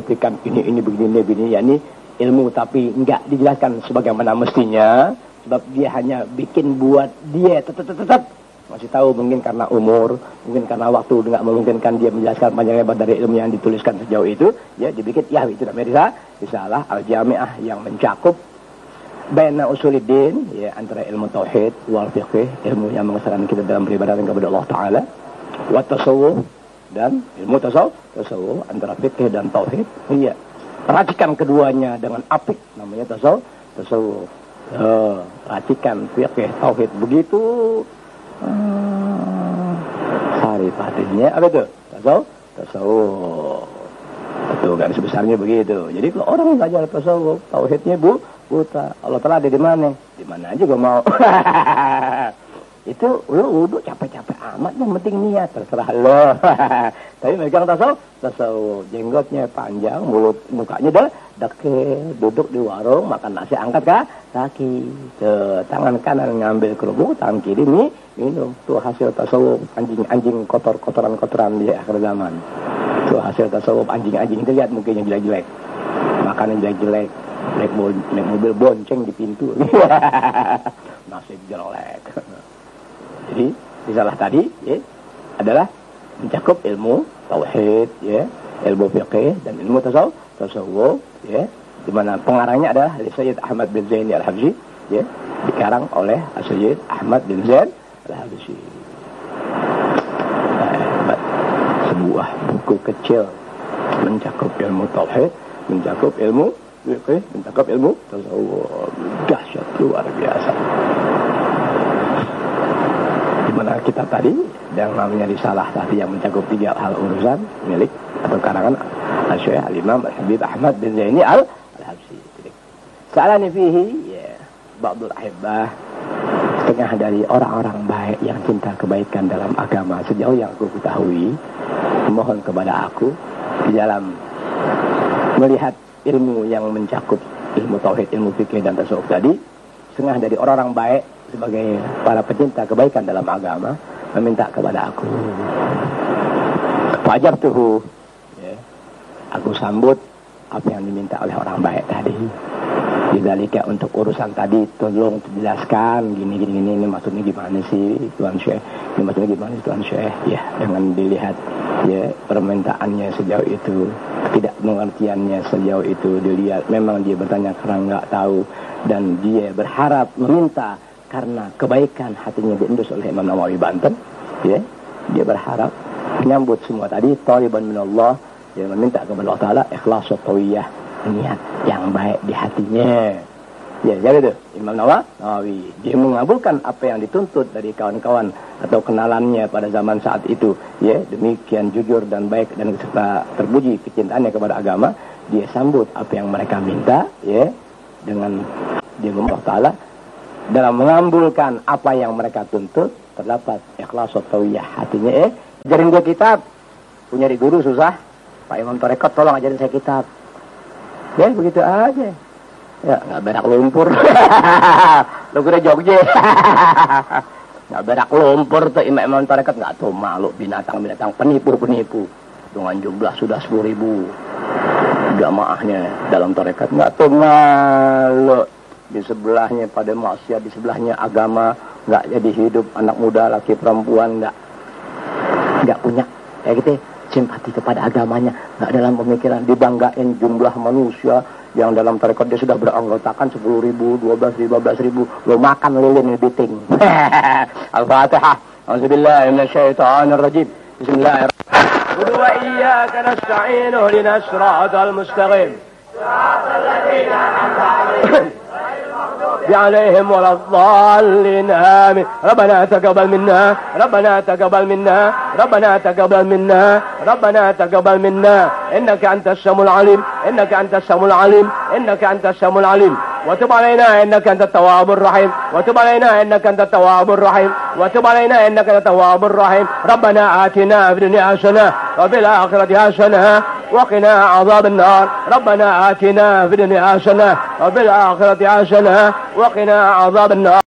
ini begini ya, ini ilmu tapi enggak dijelaskan sebagaimana mestinya, sebab dia hanya bikin buat dia tetap masih tahu, mungkin karena umur, mungkin karena waktu enggak memungkinkan dia menjelaskan panjang lebar dari ilmu yang dituliskan sejauh itu, ya dibikin ya itu namanya risalah al-jami'ah yang mencakup baina usuluddin ya, antara ilmu tauhid wal fiqh, ilmu yang mengesahkan kita dalam beribadah kepada Allah Ta'ala, wa tasawuf dan ilmu tasawuf antara fikih dan tauhid. Iya, racikan keduanya dengan apik, namanya tasawuf. Racikan fikih tauhid begitu. Sari patinya apa itu? Tasawuf. Itu garis besarnya begitu. Jadi kalau orang belajar tasawuf, tauhidnya buta. Allah Ta'ala ada di mana? Di mana aja gue mau. Itu lu udah capek-capek amat, yang penting niat, terserah lo. Tapi megang tasawuf, jenggotnya panjang, mukanya deket, duduk di warung makan nasi angkat kaki, tangan kanan ngambil kerupuk, tangan kiri minum. Tuh hasil tasawuf anjing kotoran di akhir zaman. Tuh hasil tasawuf anjing itu, lihat mukanya jelek-jelek, makannya jelek-jelek, naik mobil bonceng di pintu. Nasib jelek. Jadi risalah tadi ya, adalah mencakup ilmu tauhid ya, ilmu fiqh dan ilmu tasawuf ya, di mana pengarangnya adalah Sayyid Ahmad bin Zain Al-Habsyi ya, dikarang oleh Sayyid Ahmad bin Zain Al-Habsyi. Sebuah buku kecil mencakup ilmu tauhid, mencakup ilmu fiqh, mencakup ilmu tasawuf, dahsyat luar biasa. Dimana kita tadi yang namanya risalah tadi yang mencakup 3 hal urusan milik atau karangan Syekh Al-Imam Al-Habib Ahmad bin Zaini Al-Habsyi. Sa'alani fihi ya ba'dul ahibbah, setengah dari orang-orang baik yang cinta kebaikan dalam agama sejauh yang aku ketahui, mohon kepada aku di dalam melihat ilmu yang mencakup ilmu tauhid, ilmu fikih dan tasawuf tadi, setengah dari orang-orang baik sebagai para pecinta kebaikan dalam agama meminta kepada aku. Wajab tuh ya, aku sambut apa yang diminta oleh orang baik tadi. Jadi untuk urusan tadi tolong dijelaskan gini ini maksudnya gimana sih Tuan Syekh, ini maksudnya gimana sih Tuan Syekh, ya dengan dilihat ya permintaannya sejauh itu, tidak pengertiannya sejauh itu, dilihat memang dia bertanya karena nggak tahu dan dia berharap meminta karena kebaikan hatinya diendus oleh Imam Nawawi Banten, ya dia berharap menyambut semua tadi taliban minallah, dia meminta kepada Allah Taala ikhlas tawiyah, niat yang baik di hatinya. Ya, jadi itu Imam Nawawi dia mengabulkan apa yang dituntut dari kawan-kawan atau kenalannya pada zaman saat itu. Ya, demikian jujur dan baik dan serta terpuji kecintaannya kepada agama, dia sambut apa yang mereka minta, ya, dengan dia Allah Taala dalam mengabulkan apa yang mereka tuntut terdapat ikhlas tawiyah hatinya. Ajarin gue kitab, punya di guru susah, Pak Imam Tarekat tolong ajarin saya kitab. Ya begitu aja. Ya nggak berak lumpur. Lu kira Jogja. Nggak berak lumpur tuh Imam Tarekat, nggak tahu malu binatang-binatang penipu. Dengan jumlah sudah 10.000 jamaahnya dalam tarekat, nggak tahu malu. Di sebelahnya pada maksiat, di sebelahnya agama, nggak jadi hidup anak muda, laki perempuan, nggak punya kayak gitu simpati kepada agamanya, nggak dalam pemikiran, dibanggain jumlah manusia yang dalam tarekat dia sudah beranggotakan 10.000, 12.000, 15.000, lo makan lilin di biting. Al-Fatihah. Auzubillahi minasyaitonirrajim. Bismillahirrahmanirrahim. Wa iyyaka nasta'in ihdinas siratal mustaqim. Siratal ladzina an'amta 'alaihim عليهم ولا الضالين آمين. ربنا تقبل منا ربنا تقبل منا ربنا تقبل منا ربنا تقبل منا إنك أنت السميع العليم إنك أنت السميع العليم إنك أنت السميع العليم وتب علينا إنك أنت التواب الرحيم وتب علينا إنك أنت التواب الرحيم وتب علينا إنك أنت التواب الرحيم. ربنا آتنا في الدنيا حسنة وفي الآخرة حسنة وقنا عذاب النار. ربنا آتنا في الدنيا حسنة وفي الآخرة حسنة وقنا عذاب النار.